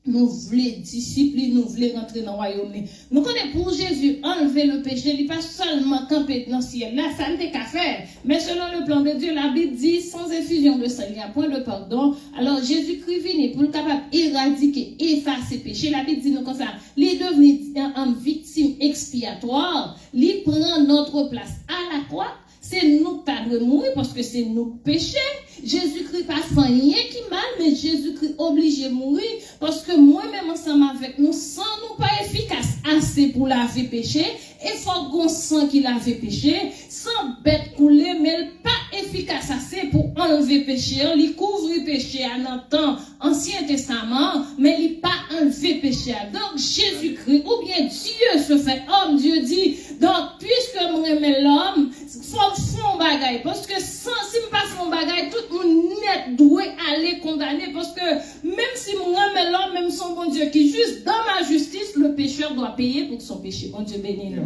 nous voulons discipline, nous voulons rentrer dans le royaume. Nous connaissons pour Jésus enlever le péché, il n'est pas seulement camper dans le ciel. Là, ça n'est qu'à faire. Mais selon le plan de Dieu, la Bible dit, sans effusion de sang, il n'y a point de pardon. Alors Jésus-Christ vient pour le capable éradiquer, effacer le péché. La Bible dit nous comme ça, il est devenu une victime expiatoire, il prend notre place à la croix. C'est nous qui devons mourir parce que c'est nos péchés. Jésus-Christ pas fait rien qui mal, mais Jésus-Christ obligé de mourir parce que moi-même ensemble avec nous, sans nous pas efficace assez pour laver péché, et faut qu'on sang qui lave péché, sans bête couler, mais pas efficace assez pour enlever péché. Il couvre péché à notre temps, Ancien Testament, mais il pas enlevé péché. Donc Jésus-Christ, ou bien Dieu se fait homme, Dieu dit, donc puisque moi aime l'homme, faut faire un bagaille, parce que sans, si je pas faire un bagaille, tout le monde net doit aller condamner, parce que même si moi aime l'homme, même son bon Dieu qui juste dans ma justice, le pécheur doit payer pour son péché. Bon Dieu béni nous.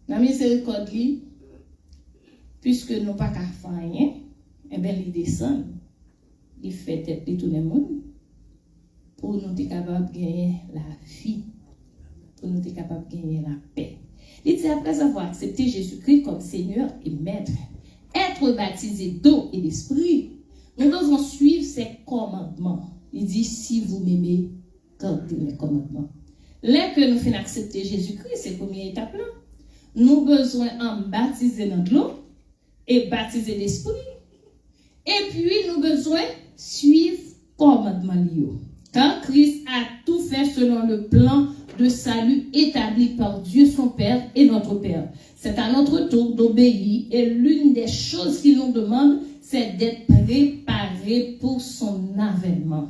La miséricorde, puisque nous pas qu'à faire rien, eh bien, il descend, il fait tête de tout le monde, pour nous être capables de gagner la vie, pour nous être capables de gagner la paix. Il dit, après avoir accepté Jésus-Christ comme Seigneur et Maître, être baptisé d'eau et d'esprit, nous devons suivre ses commandements. Il dit, si vous m'aimez, gardez mes commandements. Là que nous faisons accepter Jésus-Christ, c'est la première étape là. Nous avons besoin de baptiser dans l'eau et baptiser l'esprit. Et puis, nous avons besoin de suivre commandement. Car Christ a tout fait selon le plan de salut établi par Dieu son Père et notre Père. C'est à notre tour d'obéir et l'une des choses qu'il nous demande, c'est d'être préparé pour son avènement.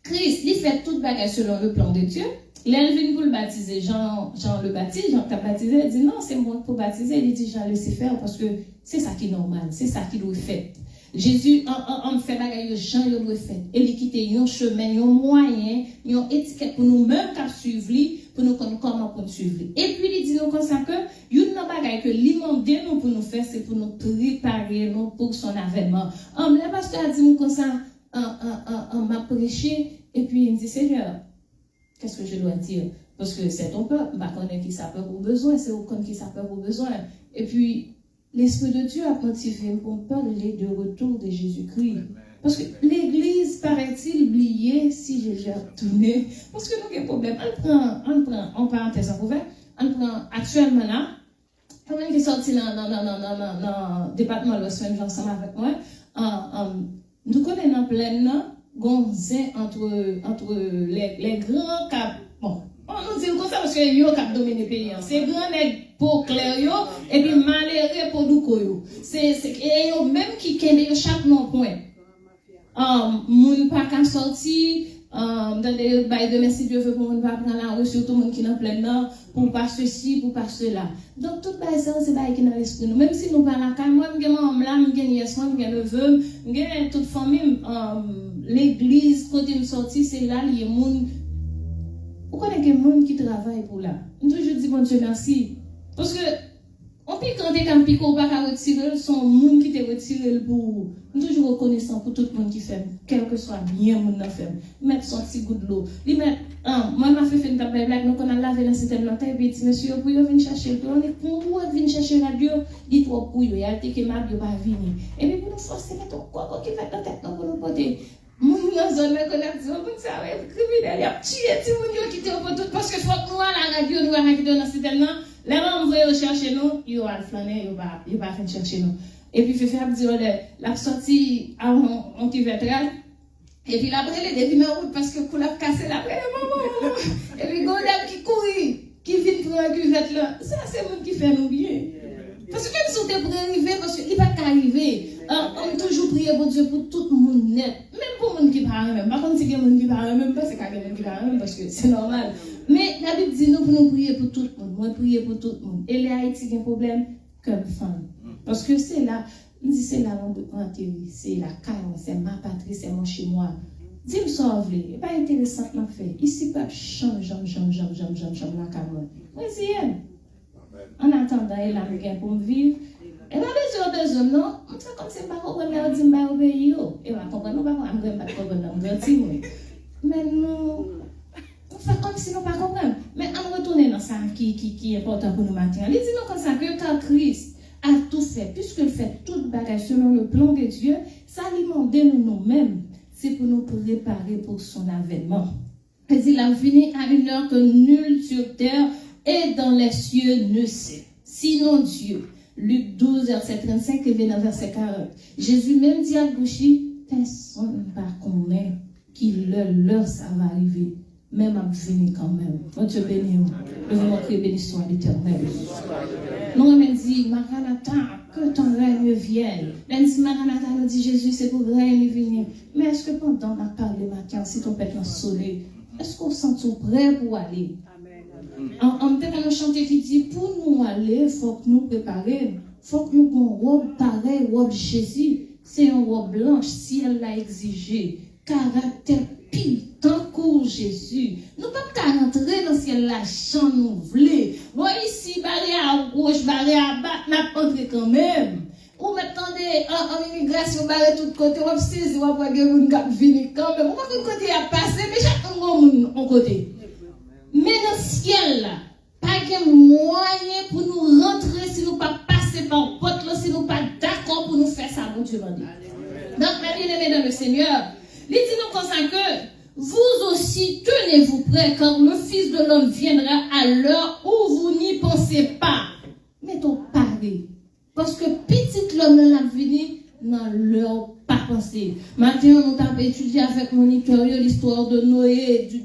Christ, il fait toute bagarre selon le plan de Dieu. Il est venu pour le baptiser. Jean le baptise, Jean t'a baptisé, il dit non, c'est moi pour baptiser. Il dit Jean laissez faire parce que c'est ça qui est normal, c'est ça qui doit être fait. Jésus, on fait bagaille, Jean le doit faire. Et il quitte un chemin, un moyen, une étiquette pour nous-mêmes qu'à suivre, pour nous connaître comment pour nous suivre. Et puis il dit nous comme ça que, une bagaille que l'imam nous pour nous faire, c'est pour nous préparer nous pour son avènement. Le pasteur a dit nous comme ça, m'a prêché, et puis il dit Seigneur, qu'est-ce que je dois dire? Parce que c'est ton peuple, je connais qui ça peut avoir besoin, c'est aucun qui ça peut avoir besoin. Et puis, l'Esprit de Dieu a motivé pour parler de retour de Jésus-Christ. Parce que l'Église, paraît-il, oubliée si j'ai retourné. Parce que nous avons un problème. On prend, en parenthèse, on prend actuellement là, quand même qui est sorti dans le département de l'Ouest, ensemble avec moi, nous connaissons en pleine gonzin entre les grands caps. Bon, on nous dit comme ça parce que yo cap dominer le pays. C'est grand nèg pour clair yo et puis malheureux pour douko yo. C'est yo même qui kende chaque non point. Moun pas qu'à sortir dans les bails de merci Dieu veut pour moun pas prendre la rue surtout moun qui dans plein nord pour pas ceci pour pas cela. Donc tout bail ça c'est bail qui dans l'esprit nous même si nous pas la caille moi m'gen maman là m'gen yes moi m'gen neveu m'gen toute famille l'église côté me sorti c'est là les moun. Pourquoi il y a des gens qui travaillent pour là? Je toujours dis bon Dieu merci. Parce que, on peut quand on pico pas qu'à retirer, son monde qui te retire pour. Je suis toujours reconnaissant pour tout le monde qui fait, quel que soit bien mon fait. Mettre son petit goût de l'eau. Moi, ma fait une table blague, donc on a lavé la système de l'antenne, et dit, monsieur, pour venir chercher le on est pour venir chercher la radio, dites-moi pour il y a été que ma bio pas venir. Et puis pour nous forcer, mettre quoi qui fait dans la tête pour nous porter. Moun nan zone là connexion moun ça ouais criminel y a tué ti moun yo qui te au tout parce que faut que nous à la radio nous arrêter dans système là les gens vont chercher nous yo al flâner yo pas venir chercher nous et puis faire dire la sortie en qui vétérane et puis après les deviner route parce que pour la casser la maman et puis godam qui courir qui vient prendre cuvette là ça c'est monde qui fait nous bien parce que nous sommes pour arriver parce qu'il va pas arriver. On toujours prier pour Dieu pour tout le monde net, même pour le monde qui parle même. Par contre, si il y a des gens qui parlent même pas, c'est qu'il y a des gens qui parlent même parce que c'est normal. Mais la Bible dit nous pour nous prier pour tout le monde. Moi, prier pour tout le monde. Et les Haïtiens ont un problème comme femme. Parce que c'est là, il dit c'est là où on atterrit, c'est la caille, c'est ma patrie, c'est mon chez moi. Dis-moi ça, vous voulez. C'est pas intéressant l'en fait. Ici, pas change la caille. Oui, c'est elle. En attendant, elle a besoin pour vivre. Elle a besoin besoin, non? On fait comme si je ne comprends pas, on dit que je ne obéis pas. Et on comprend, nous ne comprenons pas, mais nous faisons comme si nous ne comprenons pas. Mais on retourne dans ça qui est important pour nous maintenant. Il dit nous comme ça que quand Christ a tout fait, puisqu'il fait toute bagage selon le plan de Dieu, ça alimenter nous-mêmes, c'est pour nous préparer pour son avènement. Il dit, il a venu à une heure que nul sur terre et dans les cieux ne sait. Sinon Dieu. Luc 12, verset 35 et dans verset 40. Jésus même dit à Gouchi, personne ne va connaître qui l'heure ça va arriver. Même à venir quand même. Mon Dieu béni. Le moment que béni soit l'Éternel. Nous avons dit, Maranatha, que ton règne vienne. Même si Maranatha nous dit Jésus, c'est pour règne venir. Mais est-ce que pendant la parole matin, si ton père est sonné, est-ce qu'on sent tout prêt pour aller? En tête à un chantier qui dit, pour nous aller, il faut que nous préparions. Il faut que nous ayons une robe pareille, robe Jésus. C'est une robe blanche, si elle l'a exigé. Caractère pire, tant que Jésus. Nous ne pouvons pas rentrer dans ce ciel la chambre nous voulons. Bon, ici, barré à gauche, barré à bas, n'a pas entré quand même. Ou m'attendez en immigration, barré de tous côtés, on va saisir, on va venir quand même. On va que côté à passer, mais chacun de mon côté. Mais dans le ciel, là, pas de moyen pour nous rentrer si nous ne pas passer par porte, si nous ne pas d'accord pour nous faire ça, bon Dieu. Donc, mes bien-aimés dans le Seigneur, il dit nous comme ça que vous aussi tenez-vous prêts, car le Fils de l'homme viendra à l'heure où vous n'y pensez pas. Mettons parler. Parce que petit l'homme l'a venu dans l'heure pas pensée. Maintenant, nous avons étudié avec Monique l'histoire de Noé, du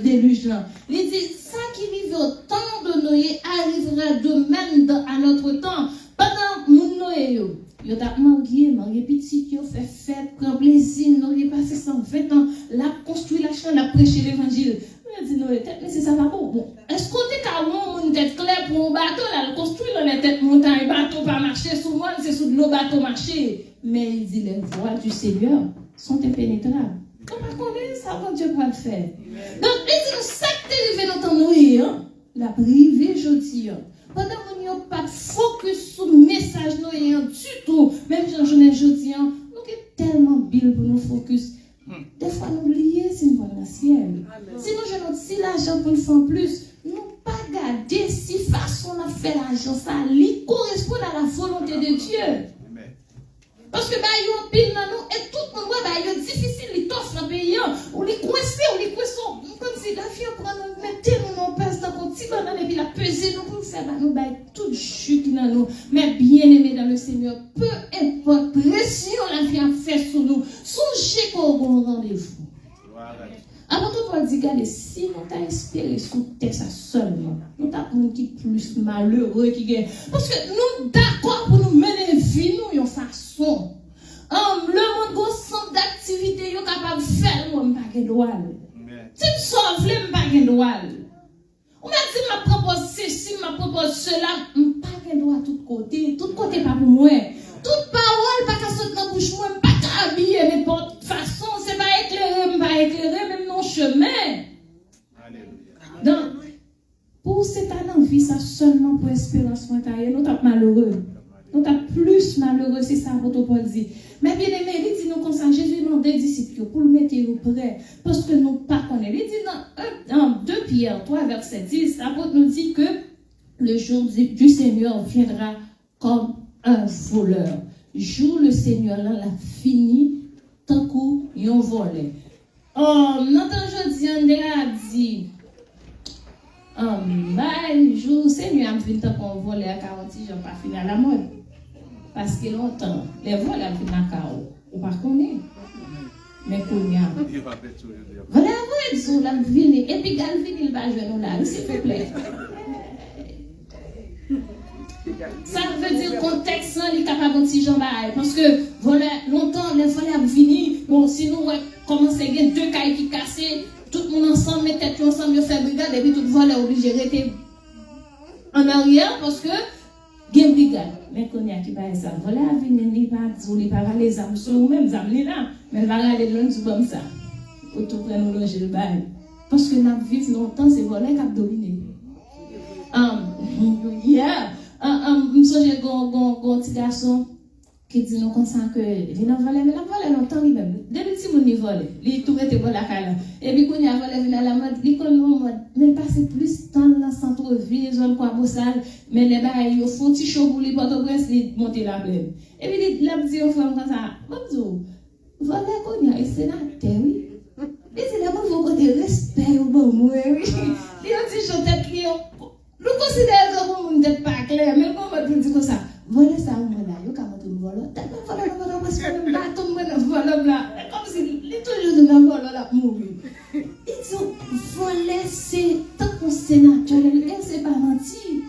déluge. Il dit, ça qui vivait au temps de Noé arrivera de même à notre temps. Pendant mon Noé, il a marié petit, il a fait fête, prend plaisir, il a passé 120 ans, il a construit la chambre, il a prêché l'évangile. Il a dit, Noé, mais c'est ça va pas. Bon, est-ce qu'on est carrément une tête claire pour un bateau, là, le construit dans la tête montagne, bateau pas marcher, sous moi, c'est sous le bateau marcher. Mais il dit, les voies du Seigneur sont impénétrables. On va connaître ça, quand Dieu va le faire. Donc, il dit, ça qui est arrivé dans ton Noé, la privée, je dis, pendant que nous n'avons pas focus sur le message Noé du tout, même si je dis, nous avons tellement bille pour nous focus. Des fois, nous oublions si nous voyons dans le ciel. Si nous avons si l'argent pour nous faire plus, nous pas garder si façon on a fait l'argent, ça lui correspond à la volonté de Dieu. Parce que il y a un pile dans nous et tout le monde voit il est difficile, il t'offre dans le pays, ou les coincé, comme si la fille prend nous mettre nous pèse dans un petit banane et puis la peser nous pour faire nous tout chute dans nous. Mais bien aimé dans le Seigneur, peu importe pression la vie a fait sur nous, songez qu'on a un rendez-vous. Avant tout, on dit, regardez, si nous t'avons espéré sous ça seulement, nous avons qui plus malheureux qui gagne. Parce que nous d'accord pour nous mener vie, nous, une façon. Le monde, centre d'activité, nous capable de faire, nous, pas de droit. Si nous sauve, nous pas de droit. On m'a dit, ma propose ceci, ma propose cela, pas de droit tout côté pas pour moi. Toute parole, pas qu'à sauter dans la bouche, moi, pas qu'à habiller n'importe façon, c'est pas éclairer, même non chemin. Donc, pour cette année en vie, ça seulement pour espérance mentale, nous sommes malheureux. Nous sommes plus malheureux, c'est ça, votre Paul dit. Mais bien aimé, il dit nous comme ça, Jésus demande des disciples pour le mettre au prêt, parce que nous ne pas connaissons. Il dit dans 2 Pierre 3, verset 10, l'apôtre nous dit que le jour du Seigneur viendra comme un voleur. Jour le Seigneur là, l'a fini, tant coup, ils ont volé. Notre jeudi, on a dit, jour le Seigneur a fini tant qu'on volé à 40 jours, pas fini à la mode. Parce que longtemps, les vols ont fini à chaos. On ne connaît pas. Mais qu'on y a. Voilà, vous la vini. Et puis, Galvin, il va jouer nous là, s'il vous plaît. Ça veut dire contexte, il est capable de dire parce que voilà, longtemps, les volets ont fini. Bon, sinon, on commence à avoir 2 cailles qui cassent, tout le monde ensemble, met tête ensemble, fait brigade, et puis tout le volet est obligé de rester en arrière parce que il y a une brigade. Mais qu'on y a qui va ça. Voilà, venir, il va pas les âmes sur nous-mêmes, les là, mais il va aller loin du comme ça. Pour tout prendre nous loger le bail. Parce que nous vivons longtemps, c'est volets qui ont dominé. Je songez gon petit garçon qui dit nous comme ça que il n'a volé mais il a volé longtemps lui même depuis petit mon il volé il tout était pour la cale et puis quand il a volé à la mode il connaît mode même passer plus temps dans centre ville zone quoi bossal mais les bails au fond petit chaud pour les Port-au-Prince il monter la plaine et puis il a dit aux femmes comme ça bonjour volé qu'on a et sénateur oui et c'est là mon côté respect au bon moi oui il a dit je tête qui nous considérons comme on n'est pas clair mais comment on dit comme ça voler ça on là yo quand on vole tellement voler parce que là tout le monde vole là comme si les toujours dans vole là mourir ils ont volé c'est tant qu'on c'est naturel et c'est pas menti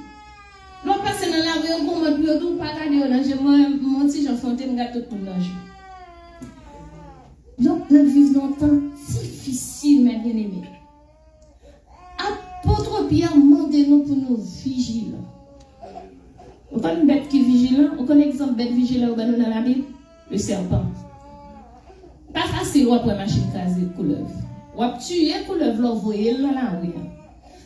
l'on passe dans la rue on comment puis tout pas garder orange moi mon petit j'enfant me gâteau tout l'ange donc nous vivons longtemps difficile mes bien-aimés. Apôtre Pierre demande-nous pour nous vigiler. On connaît une bête qui est vigilante. On connaît exemple bête vigilante dans la Bible. Le serpent. Pas facile de prendre machine casée couleuvre. On va tuer couleuvre, l'envoyer dans la rue.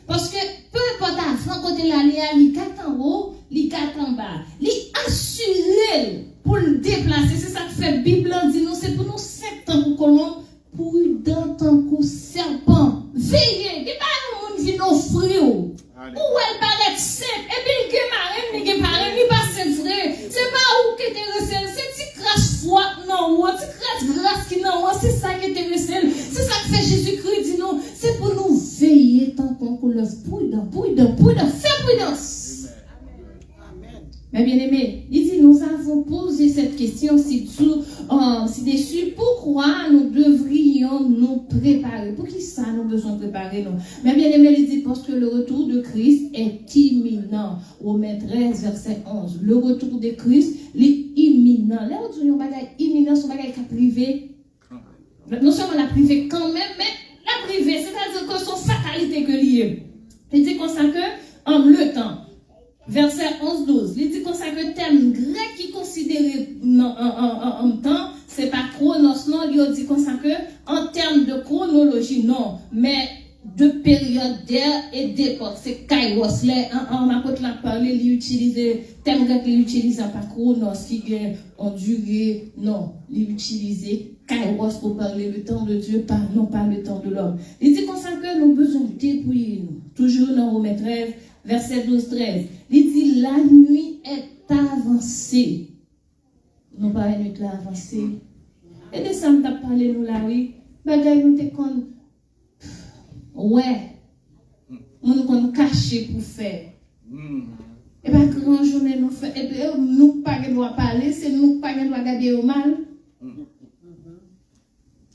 Parce que peu importe avant côté là, il quatre en haut, il quatre en bas. Il assuré pour le déplacer. C'est ça que fait Bible dit nous, c'est pour nous 7 ans pour colombe, prudent tant que serpent. Veillez, qui pas nous vient offrir. Où elle paraît simple, et puis il est marraine, il passe vrai. C'est pas où qui intéresse, c'est petit crasse foi, non, ou petit crasse grâce qui non, c'est ça qui intéresse. C'est ça que fait Jésus-Christ dit non, c'est pour nous veiller tant qu'on le prudent, fais prudence. Mais bien aimé, il dit nous avons posé cette question ci-dessus, pourquoi nous devrions nous préparer? Pour qui ça nous besoin de préparer nous? Mais bien aimé, il dit parce que le retour de Christ est imminent. Romains 13, verset 11. Le retour de Christ est imminent. Là, on dit un bagage imminent, son bagage qui est privé. Non seulement la privé quand même, mais la privé, c'est-à-dire que son fatalité que lié. Il dit qu'on sait que en le temps. Verset 11-12, il dit qu'on sait que le terme grec qui est considéré en temps, c'est pas chronos, non, il dit qu'on sait que en termes de chronologie, non, mais de période d'ère et d'époque, c'est kairos. En apôtre l'a parlé, il utilise, terme grec, il utilise pas chronos, qui est en durée, non, il utilise kairos pour parler le temps de Dieu, non pas le temps de l'homme. Il dit qu'on sait que nous besoin de dépouiller nous, toujours dans Romains 13, verset 12-13. Il dit la nuit est avancée. Non pas une nuit là avancée. Et de ça, on t'a parlé nous là, oui. Bagay nous te kon. Ouais. On kon caché pour faire. Et pas grand journée nous fait. Et puis nous pas doit parler, c'est nous pas doit garder au mal.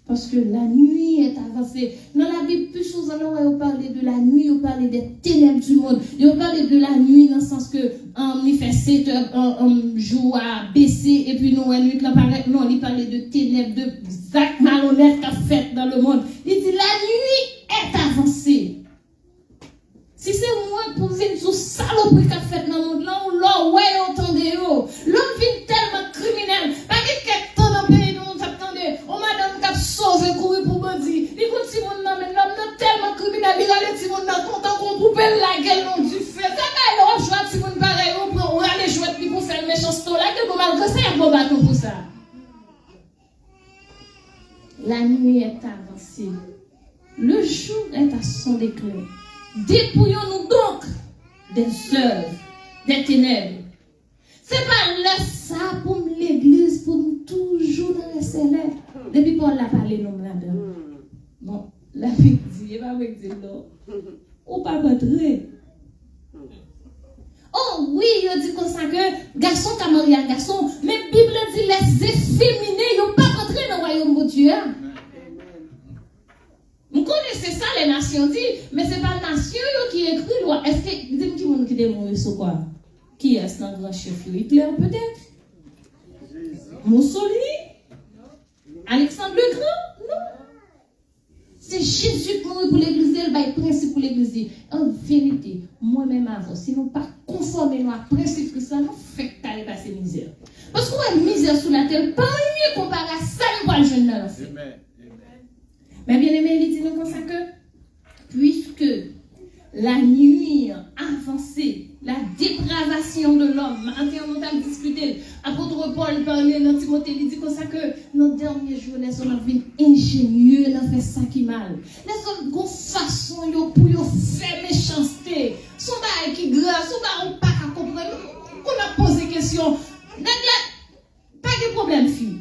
Parce que la nuit est avancée. Dans la Bible, plus souvent, on parle de la nuit, on parle des ténèbres du monde. On parle de la nuit dans le sens que il fait 7 heures, jour à baisser, et puis nous, la nuit, non, il parle de ténèbres, de actes malhonnêtes qu'a fait dans le monde. Il dit la nuit est avancée. Si c'est moi pour venir sur saloperie qu'a fait dans le monde, là, on l'a, ouais, entendez, l'homme vient tellement criminel. Pas que temps dans le pays, nous, attendez, on madame qui a sauvé, courir pour bandit. Il compte si mon nom, mais l'homme est tellement criminel, il a les si mon nom, content qu'on coupe la gueule, non, du fait. Ça va, il aura choix, si mon pareil, on prend, on a les jouets, puis pour faire le méchant sto là, que bon, malgré ça, il y a un bon bâton pour ça. La nuit est avancée. Le jour est à son déclin. Dépouillons-nous donc des œuvres, des ténèbres. C'est pas là ça pour l'église, pour toujours dans les célèbres. Depuis Paul l'a parlé, nous là-dedans. Bon, la Bible dit, il va me dire non. Ou pas rentrer. Oh oui, il dit comme ça que garçon qui a marié un garçon, mais la Bible dit les efféminés, ils n'ont pas rentré dans le royaume de Dieu. Vous connaissez ça, les nations disent, mais ce n'est pas les nations qui écrit loi. Est-ce que vous dites qui est démon sur quoi? Qui est-ce dans le grand chef? Hitler peut-être? Mussolini? Alexandre le Grand? Non. C'est Jésus qui mourit pour l'église, il va être principe pour l'église. En vérité, moi-même avant, si nous pas conformer à principe que ça, nous fait qu'elle passer misère. Parce qu'on a une misère sur la terre, pas mieux comparé à ça, nous va le jeune dans l'enfer. Mais bien aimé, il dit nous comme ça que, puisque la nuit avancée, la dépravation condition de l'homme. Matin, on a discuté. Apôtre Paul parlait dans Timothée, il dit comme ça que dans le dernier jour, les hommes viennent ingénieux, ils ont fait ça qui mal. Les hommes ont façon pour faire méchanceté. Son bail qui grave, son bail pas qu'à comprendre. On a posé question. Pas de problème, fille.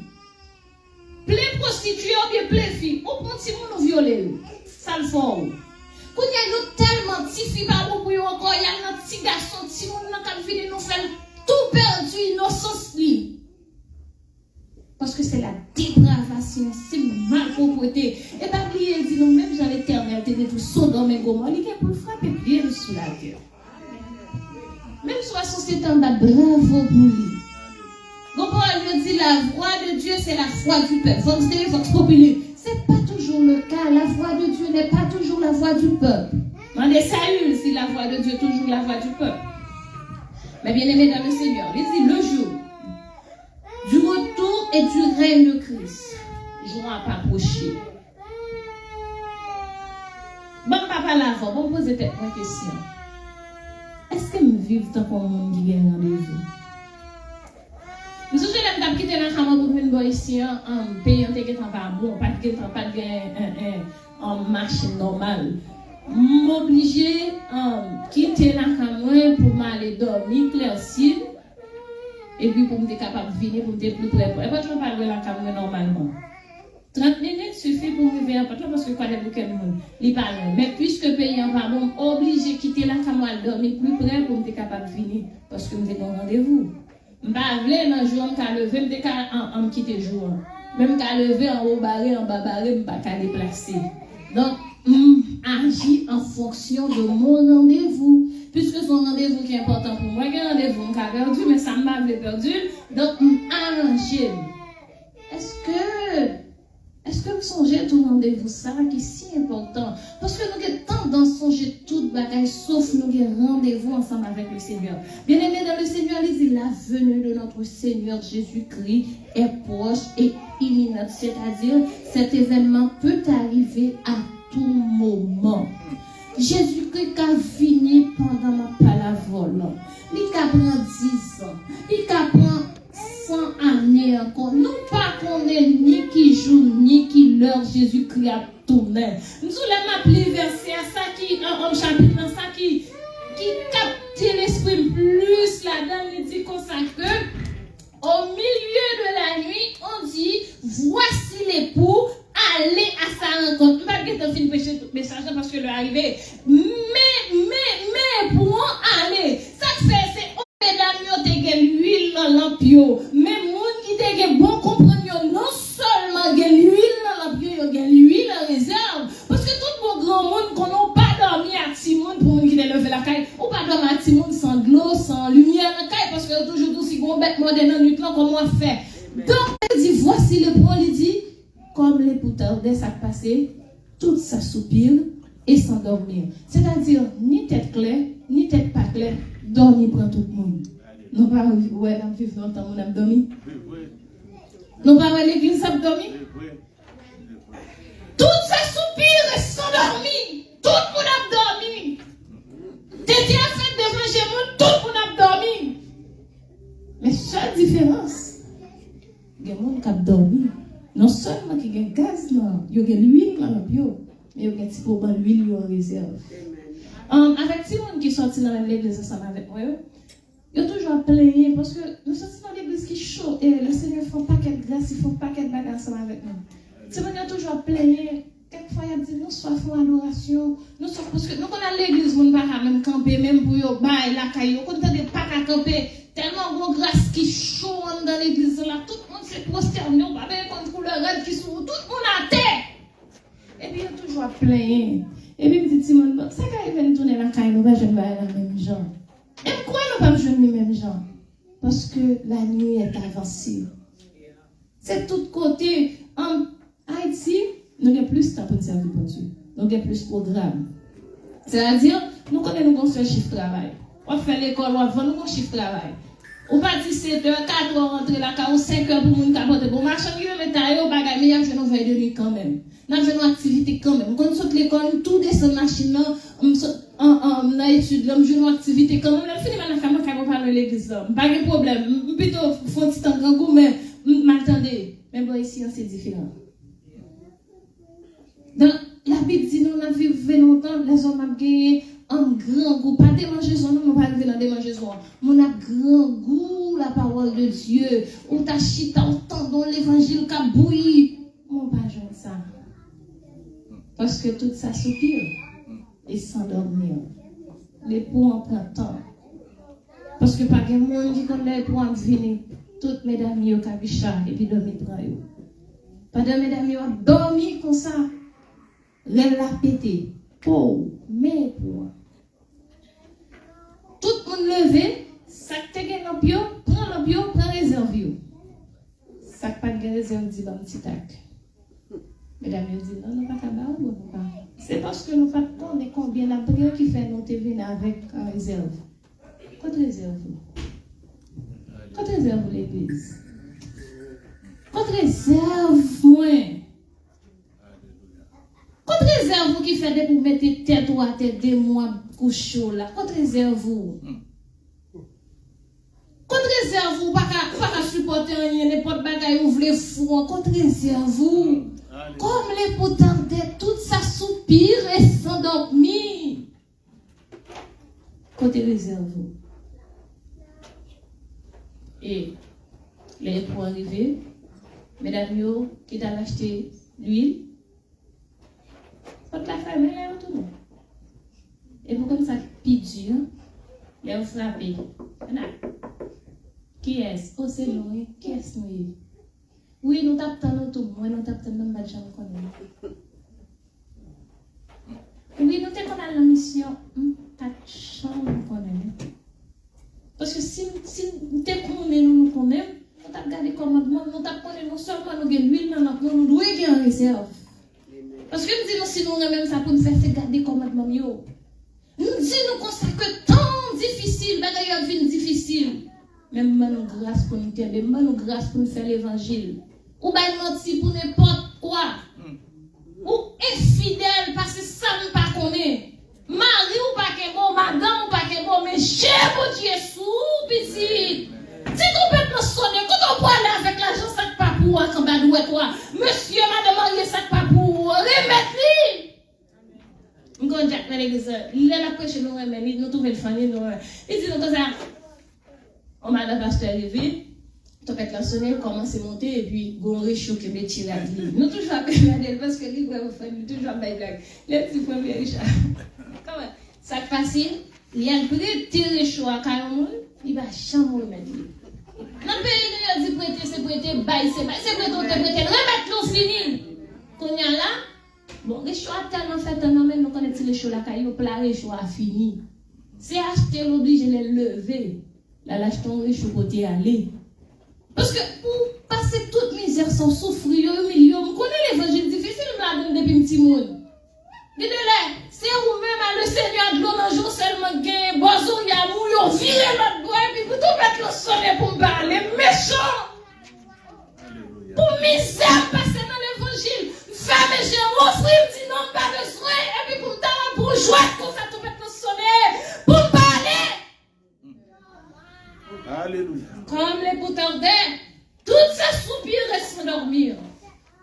Plein prostituées ou bien plein filles. On prend si on nous violer. Ça le faut. Quand il y a tellement de filles par pour encore, il y a un petit garçon, si on n'a venir nous faire tout perdu, innocence. Parce que c'est la dépravation, c'est malpropreté. Et pas oublier, il dit nous même dans l'éternel, t'es de tout Sodome et Gomorrhe, il est pour frapper bien sous la terre. Même si la société en bas, bravo pour lui. Donc, on dit la voix de Dieu, c'est la foi du peuple. Vox Dei, Vox Populi. Ce n'est pas toujours le cas. La voix de Dieu n'est pas toujours la voix du peuple. Demandez Saül si la voix de Dieu est toujours la voix du peuple. Mais bien aimé dans le Seigneur, il dit le jour du retour et du règne de Christ. Jour à pas approcher. Bon, papa l'avant, bon, poser une question. Est-ce que nous vivons tant qu'on monde qui gagne rendez-vous? Nous sommes allés quitter la chambre pour venir ici, payer un ticket pas bon, pas de en machine normale. M'obliger quitter la chambre pour m'aller dormir, claircir, et puis pour me être capable de venir, pour me être plus près. Et pas toujours parler la chambre normalement. 30 minutes suffit pour me faire un parce que quoi de beaucoup de monde. Mais puisque payer un pas bon, obligé de quitter la chambre à dormir plus près pour me être capable de venir, parce que me fait un rendez-vous. Je ne vais pas dans jour qu'à lever, je ne vais pas quitter jour. Même qu'à lever en haut barré, en bas barré, je ne vais pas déplacer. Donc, agis en fonction de mon rendez-vous. Puisque son rendez-vous qui est important pour moi, il y a un rendez-vous qui a perdu, mais ça m'a perdu. Donc, arranger. Est-ce que vous songez tout rendez-vous ça qui est si important? Parce que nous avons tendance à songer toute bagaille sauf nous avons rendez-vous ensemble avec le Seigneur. Bien aimé dans le Seigneur, il dit la venue de notre Seigneur Jésus-Christ est proche et imminente. C'est-à-dire, cet événement peut arriver à tout moment. Jésus-Christ a fini pendant ma parole. Il a pris 10 ans. Il a pris 100 années encore. Nous ne connaissons ni qui jour, ni qui l'heure Jésus-Christ a tourné. Nous allons appeler verset à ça qui, en chapitre, dans ça qui capte l'esprit plus là-dedans. Il dit comme ça que, au milieu de la nuit, on dit, voici l'époux, allez à sa rencontre. Je ne vais pas faire prêcher tout message parce que le arrivé. Mais, pour aller, ça fait, c'est mesdames, vous avez l'huile dans l'ampio. Mais moun qui te bon comprendre, non seulement l'huile dans l'ampio, vous avez l'huile en réserve. Parce que tout mon grand monde, qu'on n'a pas dormi à Timon pour nous qui te lever la caille, ou pas dormi à Timon sans de l'eau, sans lumière dans la caille, parce que toujours aussi gros bête moderne dans la nuit, comment on fait. Donc, il dit, voici le point, il dit, comme les pouteurs, dès ça passé, tout ça soupire et s'endormir. C'est-à-dire, ni tête claire, ni tête pas claire, dormir prend tout le monde. Nous pas ouais, nous vivons longtemps, on a dormi. Nous pas l'église a dormi. Tout ça soupire et s'endormir. Tout le monde a dormi. T'étais à faire de manger, tout le monde a dormi. Mais seule différence, il y a des gens qui ont dormi. Non seulement qui a gaz, il y a l'huile dans le bio, mais il y a un petit peu d'huile en réserve. Avec tout le monde qui sont sortis dans l'église ensemble avec moi, il y a toujours à plaigner parce que nous sommes dans l'église qui est chaude et le Seigneur fait un paquet de grâce, il fait un paquet de bagages ensemble avec nous. C'est vrai qu'il y a toujours à plaigner. Quelquefois, il y a dit, nous sommes en adoration, nous sommes, parce que nous, quand on a l'église, nous ne pouvons pas même camper, même pour y bailler la caillou, quand on ne peut pas camper, tellement de grâce qui est chaude dans l'église là, tout le monde s'est prosterné, on ne peut pas comme couleur red qui s'ouvre, tout le monde à terre. Et puis, il y a toujours à plaigner. Et puis, il me dit, Simon, ça quand il vient tourner la caillou, nous ne pouvons pas la même gens. Et pourquoi nous ne pouvons pas les mêmes gens? Parce que la nuit est avancée. C'est tout côté. En Haïti, nous avons plus de temps pour servir pour Dieu. Nous avons plus de programmes. C'est-à-dire, nous connaissons nous construire un chiffre de travail. On fait l'école, on va nous un chiffre de travail. On va 17h, 4h, rentrer la case, 5h pour nous capoter. Pour marcher, on va mettre à eux, bagage, mais il y a une veille de nuit quand même. Nous avons une activité quand même. Quand nous sommes à l'école, tout descend machine, dans l'étude, nous avons une activité quand même. Nous finissons par la caméra, dans l'église là. Pas de problème. Plutôt, faut un petit temps grand goût, mais m'attendez. Mais bon, ici, c'est différent. Dans la Bible dit, nous, on a vécu longtemps, les hommes ont gagné un grand goût. Pas démangeaison, nous, on pas arrivé dans démangeaison. On a grand goût, la parole de Dieu. On t'a chita, on tendons l'évangile qui a bouilli. On pas jouer ça. Parce que tout ça soupire et s'endormir. L'époux en prend temps. Parce que pas de monde qui connaît pour en venir. Toutes mesdames yo kabicha et puis dormir prend yo. Pas de mesdames yo dormi comme ça. Rêve la pété. Oh, mais pour tout le monde levé, ça te gagne l'empio, prend réserve yo. Ça pas de réserve dit bon petit tac. Mesdames yo dit non, pas tabac ou pas. C'est parce que nous pas connaître combien la prière qui fait nous te venir avec réserve. Quand réserve. Quand réserve l'église. Quand réserve moi. Quand réserve qui fait de pour mettre tête ou à tête de moi coucher là. Quand réserve vous. Quand réserve vous pas supporter rien n'importe bagaille ou vle fou. Quand réserve vous. Comme les potents de tout ça soupire et s'endormir. Quand réserve vous. Et les pour arriver, mesdames yo qui t'a acheté l'huile, faut la famille là autour. Et pour comme ça plus dur, les frapper. Qui est-ce? Oh c'est nous, qui est-ce nous? Oui, nous tapons tout, moi nous tapons même pas jamais connaître. Oui, nous t'es dans la mission, t'as chambre connaître. Parce que si nous nous connaissons, nous avons gardé le commandement, nous avons non seulement nous avons l'huile dans notre nous devons avoir en réserve. Parce que nous disons, si nous même ça pour nous faire, c'est garder le commandement. Nous disons que tant difficile, bagaille devient difficile. Même nous grâce pour nous aider, même nous grâce pour nous faire l'évangile. Ou bien mentir pour n'importe quoi. Ou infidèle parce que ça ne pas connaît. Mari ou pas que bon, madame ou pas que bon, mais j'ai mon Dieu sous, petit. Si vous pouvez nous sonner, quand on peut aller avec l'argent, ça ne pas pour quand on doit quoi. Monsieur, madame, ça ne pas pour remettre-lui. Nous avons Jack dans l'église, il a prêché nous, mais nous trouvons le famille, nous. Il dit, nous, comme ça, on m'a dit, pasteur arrivé, tu peux sonner, commencer à monter, et puis, on réchauffe et me tirer la vie. Nous toujours à regarder, parce que lui, vous faites toujours à blague. Les petits premiers Richard. Comment? Ça passe, il y a un petit tiré chaud à Cameroun, il va jamais remettre. Dans le pays, il a dit prêter, c'est prêter, bail, c'est bail, c'est prêter, remettre l'eau fini. Quand il y a là, bon, les choix tellement fait, même nous connaissons les choix là, il plat les choix fini. C'est acheter l'oblige de les lever. Là, l'achetons les choix côté aller. Parce que pour passer toute misère sans souffrir, au milieu, on connaît l'évangile difficile, on l'a donné depuis un petit monde. Dites-le, c'est vous-même, le Seigneur de l'eau, un jour seulement gagne, boisson, il y a mou, il vire notre doigt, et puis vous tout mettre le sonnet pour me parler, méchant. Pour misère, passer dans l'évangile, femme et j'ai offrir, dit non, pas de soin, et puis pour me donner pour jouer, comme ça, tout mettre le sonnet, pour me parler. Alléluia. Comme les boutardais, toutes ces soupirs restent s'endormir.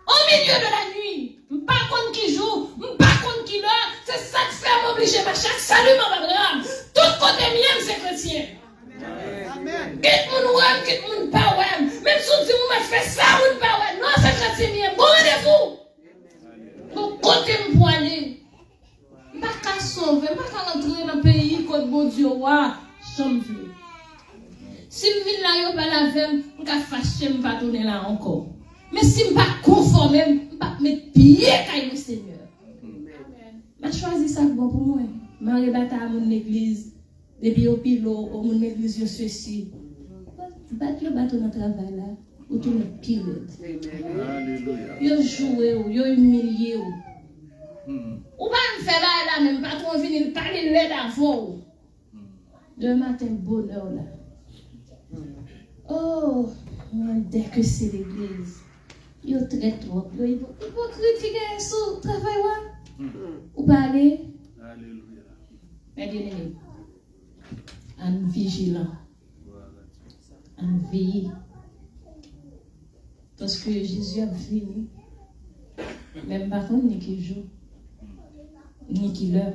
Au milieu de la nuit, pas contre qui joue, pas contre qui dort, c'est ça que fait m'obliger à chaque salut, mon Abraham. Tout côté mien, c'est chrétien. Amen. Quitte mon ouem, quitte mon pas ouem. Même si on dit, on fait ça ou pas ouem. Non, c'est chrétien mien. Bon rendez-vous. Donc, côté me pour aller. Pas qu'à sauver, pas qu'à rentrer dans le pays, côté bon Dieu, j'en veux. Si je viens là, je vais la faire, je vais fâcher, je vais tourner là encore. Mais si je ne suis pas conforme, je ne vais pas mettre pied à le Seigneur. Je choisis ça bon pour moi. Je vais rebattre à mon église, depuis au pilot, à mon église, je suis ceci. Battre le bateau dans le travail là, ou tout le pilote. Yo joué, yo humilié. Ou pas me faire là, même pas trop venir parler de d'avant. Le matin, bonheur là. Oh, dès que c'est l'église, il y a très trop. Il y a critiquer sur le travail. Ou parler. Alléluia. Mais bien aimé, en vigilant. en veiller. Parce que Jésus a venu, même par contre, ni qui jour, ni qui l'heure.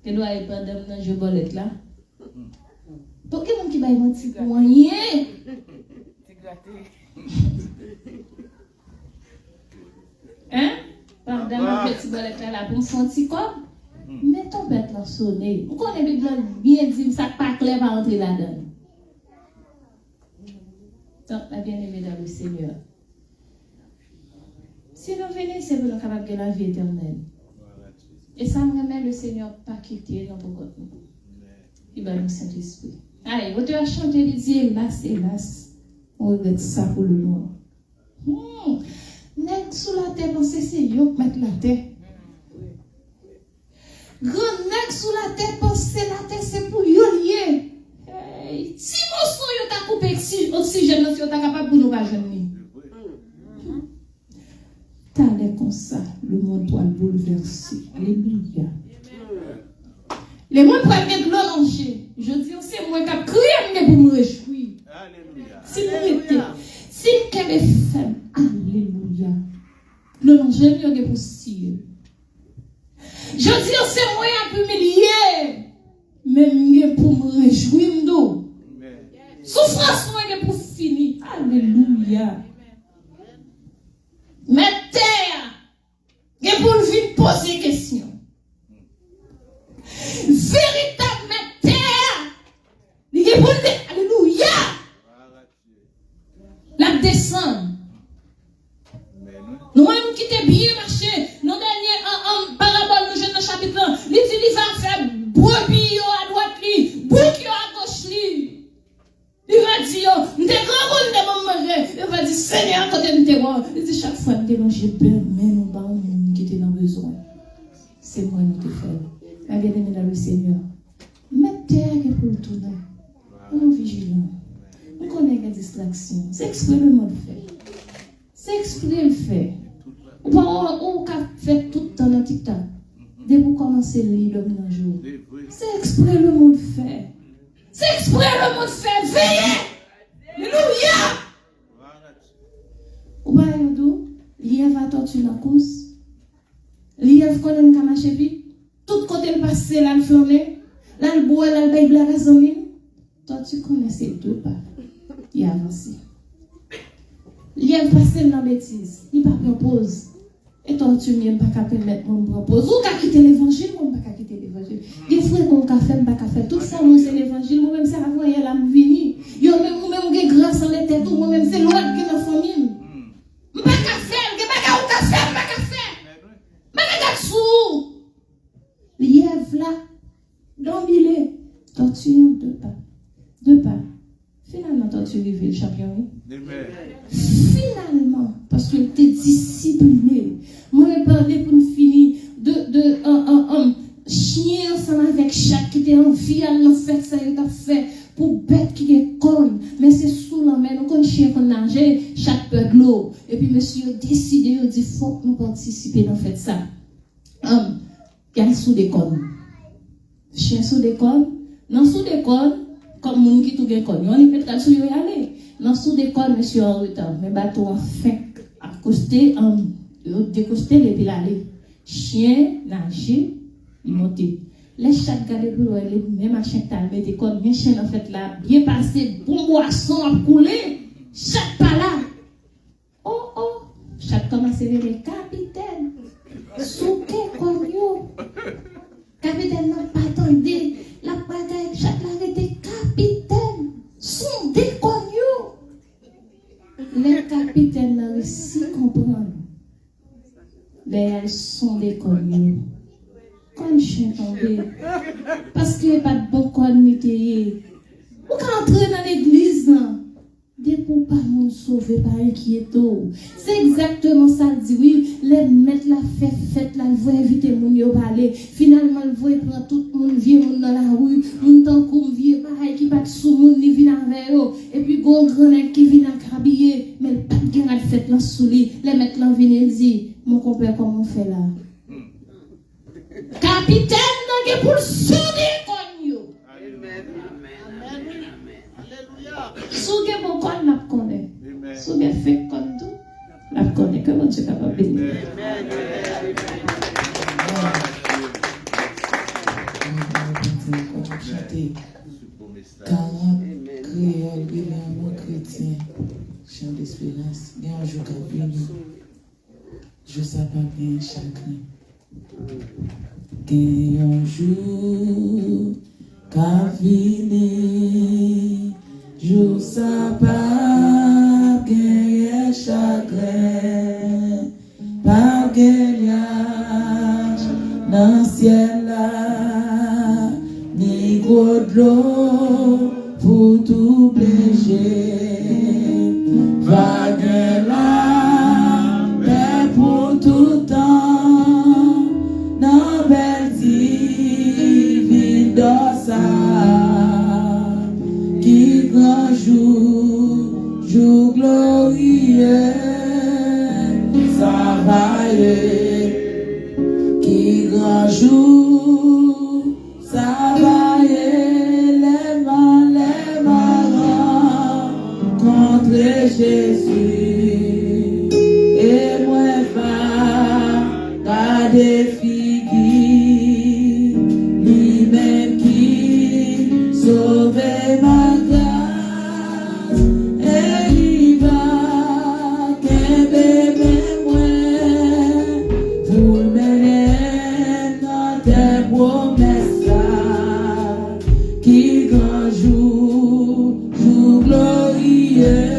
Que doit être pendant dans je bolette là. Pour que mon qui va mentir pour rien. Hein? Pendant ma petite bolette là pour me sentir comme. Mais ton bête l'a sonné. Vous connaissez bien dit ça pas clair va entrer là-dedans. Donc, la bien-aimée dans le Seigneur. Si nous venons, c'est pour nous capables de la vie éternelle. Et ça me remet le Seigneur pas quitter dans vos côtés. Il va nous Saint-Esprit. Allez, vous devez chanter, il dit, hélas. On regrette ça pour le monde. Nèg sous la terre, pensez c'est yo mettre la terre. Grand nèg sous la terre, pensez la terre, c'est pour yo lié. Si mon son yo t'a coupé oxygène, si yo t'a capable pour nous pas jeune. T'as l'air comme ça, le monde doit le bouleverser. Alléluia. Les mots pour être glorifiés. Je dis, c'est moi qui a crié, mais pour me réjouir. Alléluia. Si nous étions, si nous avons fait, alléluia. Le danger est possible. Je dis, c'est moi qui a humilié, mais pour me réjouir. Souffrance est pour finir. Alléluia. Mais terre, est pour venir poser question. Véritable terre, il est pour dire alléluia. La descend. Nous-mêmes qui t'es bien marché, nos derniers parabole, nous jeunes dans chapitre 1, l'utilise à faire brebis à droite, bouc à gauche. Il va dire, nous t'es grand monde de mon manger. Il va dire, Seigneur, quand tu es roi. Il dit, chaque fois que j'ai peur, mais nous parlons qui était dans besoin. C'est moi qui te fais. La bien-aimée dans le Seigneur. Mettez terre pour le tourner. Nous vigilants. Nous connaissons les distractions. C'est exprès le monde fait. C'est exprès le fait. Ou pas, on fait tout le temps dans TikTok. Dès que vous commencez le lire dans le jour. C'est exprès le monde fait. C'est exprès le monde fait. Veillez. Alléluia. Ou pas, Yodo, l'IEV a torturé la course. L'IEV connaît une camache vite. Tout côté le passé, là, le fermé. Là, le bois, là, le bail, là, la zone. Toi, tu connais ces deux pas. Il a avancé. L'IEV passé dans la bêtise. Il ne propose. Et toi, tu n'aimes pas qu'à permettre mon propose. Ou qu'à quitter l'évangile, ou pas qu'à quitter l'évangile. Des fois, qu'on a fait, pas qu'à faire. Toutefois, c'est l'évangile. Moi-même, c'est la voyelle à me venir. Yo, même, moi-même, grâce en l'été, tout, moi-même, c'est loin qui est dans la famille. Pas qu'à faire, pas qu'à faire, pas qu'à faire. Pas qu'à sous. L'IEV là, d'embiller, torture deux pas. Finalement, torture arrivé le champion. Finalement, parce que tu es discipliné. Moi, je parlais pour nous finir de chien ensemble avec chaque qui était en vie, elle a fait ça, il a fait pour bête qui est conne. Mais c'est sous la main, nous connaissons chien qu'on nageait, chaque peu de l'eau. Et puis, monsieur a décidé, il dit, faut que nous participions dans fait ça. Il y a sous des connes. Chien sous des connes. Non, sous des connes, comme moun qui tout gen conne. On y peut être sous y aller. Non, sous des connes, monsieur en retard. Mais bateau a fait accoster, décoster et puis l'aller. Chien, nager, il monte. Les chats gardent pour les mêmes machins que des connes. Bien chien en fait là, bien passé, bon boisson à couler. Chat pas là. Oh, chat commence à les capitaine. Souké comme yo. Capitaine n'a pas attendu. La bataille, chat là était capitaine. Son déconnu. Les capitaines n'ont réussi à comprendre. Mais elles sont déconnues. Quand je suis tombée. Parce qu'il n'y a pas de bon comité. Vous pouvez entrer dans l'église. Des pour pas nous sauver, pas inquiéto. C'est exactement ça, dit oui. Les mettre la fête, là, ils vont inviter mon yo parler. Finalement, ils vont prendre tout le monde, vieux monde dans la rue, mon temps comme vieux, pareil, qui bat sous monde, ils viennent avec eux. Et puis, gon grand qui vient à crabiller, mais pas de gain à fête là sous lui. Les mettre là, viennent dire, mon compère, comment on fait là? Capitaine, non, pour le sauver, comme yo. Amen. Alléluia. Si vous avez bon code, la connaît. Si vous avez fait comme tout, la connaît. Que mon Dieu est capable de bénir. Créole, gouvernement chrétien, chant d'espérance, il y a un jour qui vient, je sais pas bien chacun. Il y a un jour qui vient, je sais pas bien chacun, pas bien dans le ciel là, ni gros de l'eau. Pour tout péché, vague la paix pour tout temps, dans belle ville d'Ossa, qui grand jour, jour glorieux, ça va qui grand jour, ça va Jésus et moi va défiguer lui-même qui sauve ma grâce et il va qu'un bébé moi pour mener dans tes promesses qui grand jour glorieux.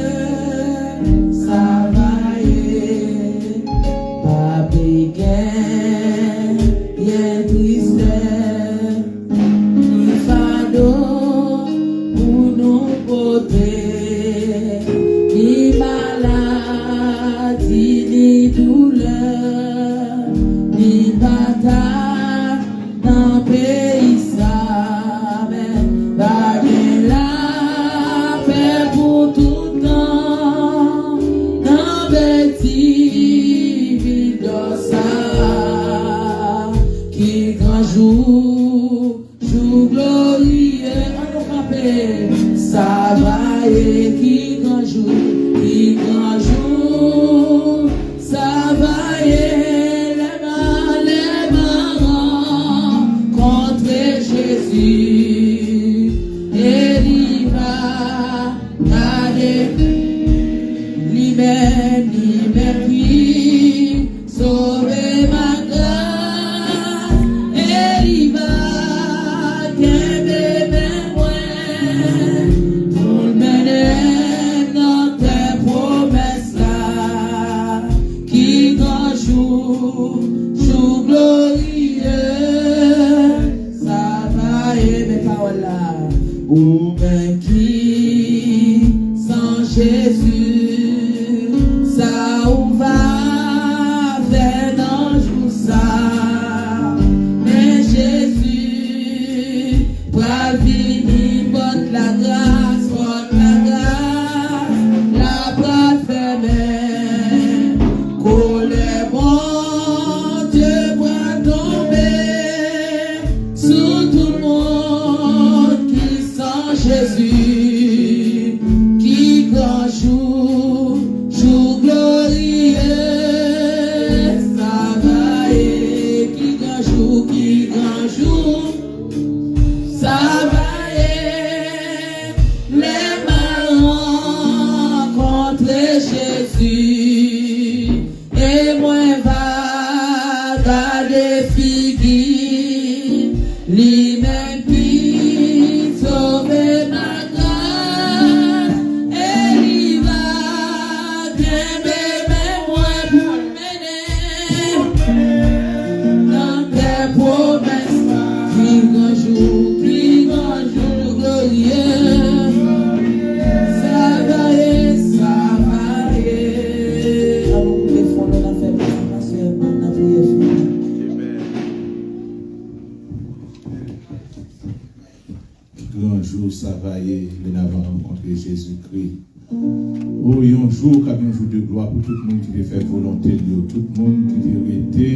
Jésus-Christ. Oh, il y a un jour, comme un jour de gloire pour tout le monde qui veut faire volonté de Dieu, tout le monde qui veut rester,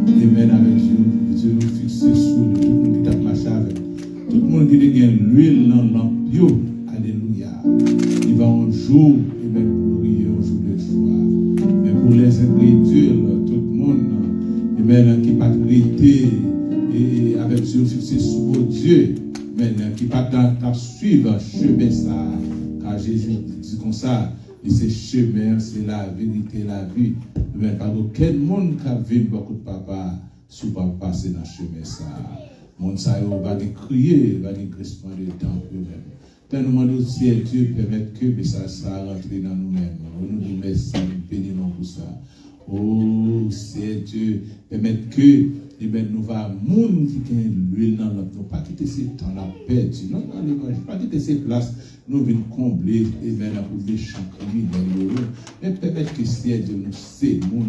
amen avec Dieu, Dieu nous fixer sur lui, tout le monde qui t'a marché avec, tout le monde qui a l'huile dans l'lampe, alléluia. jour, et même pour un jour de joie. Mais pour les incrédules, tout le monde, et même qui pas traité et avec Dieu fixé sur Dieu, mais qui pas suivre chemin ça, car Jésus dit comme ça, et c'est chemin, c'est la vérité, la vie. Mais pas aucun monde qui vient beaucoup de papa, si pas passer dans le chemin ça. Mon ça va crier, va grincement de temps eux-mêmes. Quand nous demandons si Dieu permet que le message ça rentre dans nous-mêmes. Nous nous merci, nous bénissons pour ça. Oh, c'est Dieu permet que nous va monde qui a l'huile dans notre, nous pas quitter ces temps là perdu. Non, pas quitter ces places, nous venons combler et maintenant pour des chants criminels. Mais permettre que c'est Dieu nous c'est monde,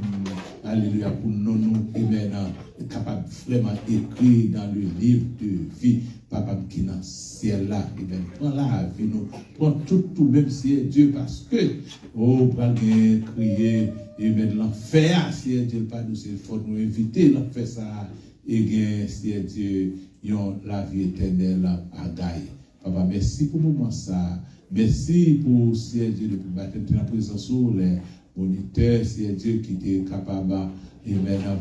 alléluia, pour nous et maintenant capable vraiment écrire dans le livre de vie. Papa qui est dans le ciel là, et bien, prends la vie, nous, prends tout même si Dieu, parce que, oh, pas bien crier, et bien, l'enfer, si Dieu pas nous, il faut nous éviter l'enfer ça, et bien, si Dieu, la vie éternelle à gagner. Papa, merci pour le moment ça, merci pour, si Dieu, depuis baptême de la présence sur les moniteurs, si Dieu qui était capable, et maintenant,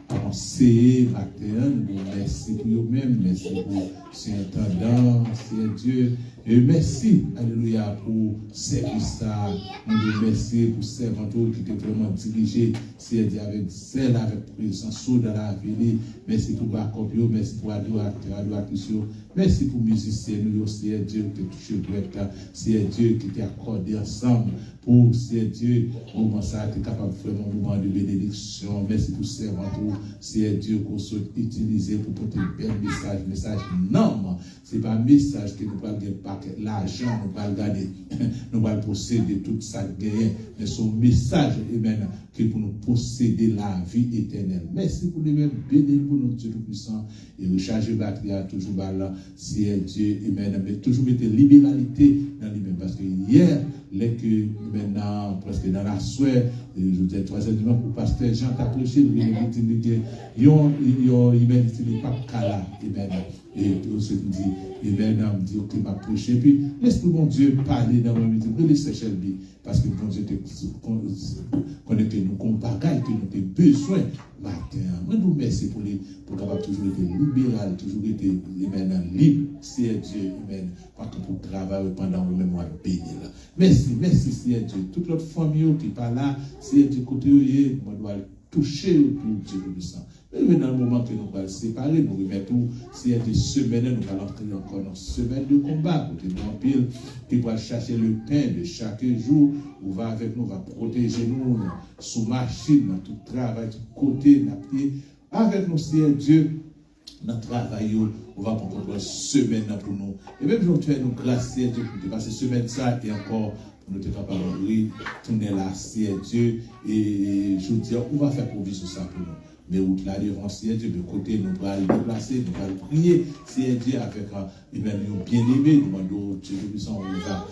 avancer, matin, merci pour vous-même, merci pour ce intendant, c'est Dieu, et merci, alléluia, pour service ça, nous merci pour ce servanteau qui était vraiment dirigé, c'est Dieu, avec zèle, avec présence dans la ville, merci pour Bacopio, merci pour adoration, merci pour musiciens, nous c'est Dieu qui touché le c'est Dieu qui t'a accordé ensemble, pour c'est Dieu, moment ça, tu es capable de faire un moment de bénédiction, merci pour ce servanteau, c'est Dieu qu'on souhaite utiliser pour porter un bel message non, c'est pas un message que nous ne gagner pas l'argent, nous ne pas gagner, nous allons posséder tout ça gagné, mais son message qui pour nous posséder la vie éternelle. Merci pour les mêmes bénis pour notre Dieu Tout-Puissant et recharger batterie toujours là, c'est Dieu, mais toujours mettre libéralité dans lui-même, parce que hier, que maintenant, presque dans la soirée, je disais 3 heures du matin, pour pasteur Jean qui a prêché, il m'a dit, pas cala, et aussi me dit, me dit, ok, m'a prêché, puis laisse mon Dieu parler dans mon métier, laissez Shelby, parce que mon Dieu connecté nous comme bagaille que nous avons besoin matin. Moi, nous merci pour capable toujours être libéral, toujours être libre, c'est Dieu, pas que pour travailler pendant le même mois béni là. Merci, c'est Dieu. Toute notre famille qui parle là, c'est Dieu côté moi dois toucher pour Dieu Tout-Puissant. Mais dans le moment que nous allons séparer, nous remettons, s'il y a des semaines, nous allons entrer encore dans une semaine de combat, côté d'empile, qui va chercher le pain de chaque jour, on va avec nous, on va protéger nous, sous machine, dans tout travail, tout côté, avec nous, c'est Dieu, dans le travail, on va prendre une semaine pour nous. Et même je vais nous grâce, Dieu, pour passer semaine ça et encore, pour nous être capables de tourner là, c'est Dieu, et je vous dis, on va faire provision ça pour nous. Mais où là devant c'est Dieu, de côté, nous allons déplacer, nous allons prier, c'est Dieu avec un bien-aimé, nous demandons Dieu Tout-Puissant, on va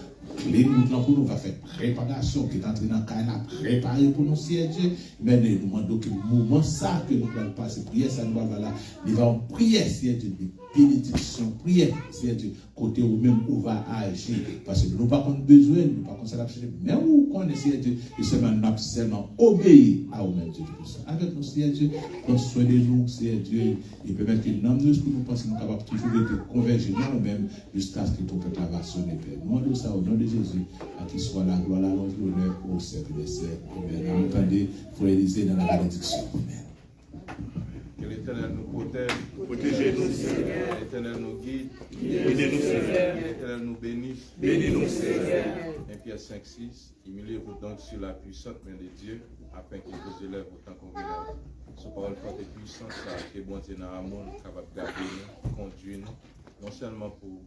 les nous pour nous, va faire préparation, qui est entré dans le cas, préparer pour nous, c'est Dieu, mais nous demandons que le moment ça, que nous allons passer, prier, ça nous va là, nous allons prier, c'est Dieu, bénédiction, prière, c'est Dieu, côté où même on va agir, parce que nous n'avons pas besoin, nous n'avons pas conseillé, mais où connaissez Dieu, et seulement obéir à vous-même, Dieu Tout-Puissant. Avec nous, c'est Dieu, prends soin de nous, c'est Dieu, et permettre que nous, ce que nous pensons, nous sommes capables toujours de converger nous-mêmes jusqu'à ce que tout peut avoir sonné, Père. Nous demandons ça au nom de Jésus, à qui soit la gloire, la louange, l'honneur, au siècle des siècles. Amen. Entendez, il faut Élisée dans la bénédiction. Amen. Que l'Éternel nous protège, protégez-nous, que l'Éternel nous guide, guidez-nous, Seigneur, que l'Éternel nous bénisse, bénis-nous, Seigneur. 1 Pierre 5,6, humiliez-vous donc sur la puissante main de Dieu, afin qu'il vous élève autant convenable. Sous parole forte et puissante, ça a été bon Dieu dans l'amour, capable de garder nous, conduire nous, non seulement pour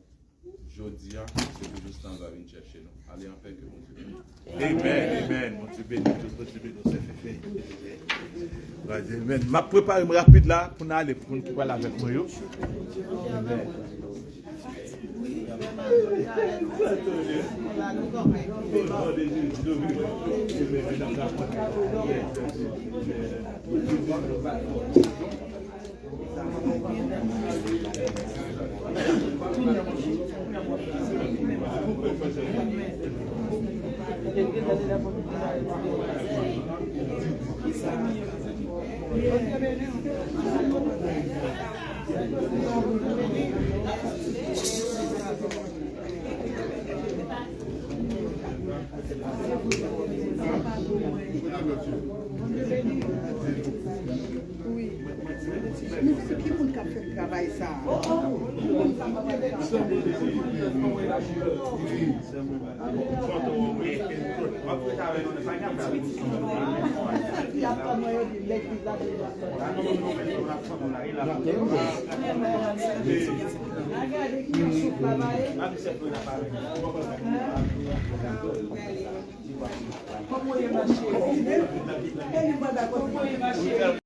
Jodia, c'est que juste en va venir chercher nous. Allez en paix que mon Dieu bénisse. Amen. Mon Dieu bénisse, tout Dieu bénisse, c'est fait. Amen. Je prépare rapide là pour aller pour nous parler avec moi. Amen. Oui. Mais c'est qui qui a fait le travail ça? Comment il marche?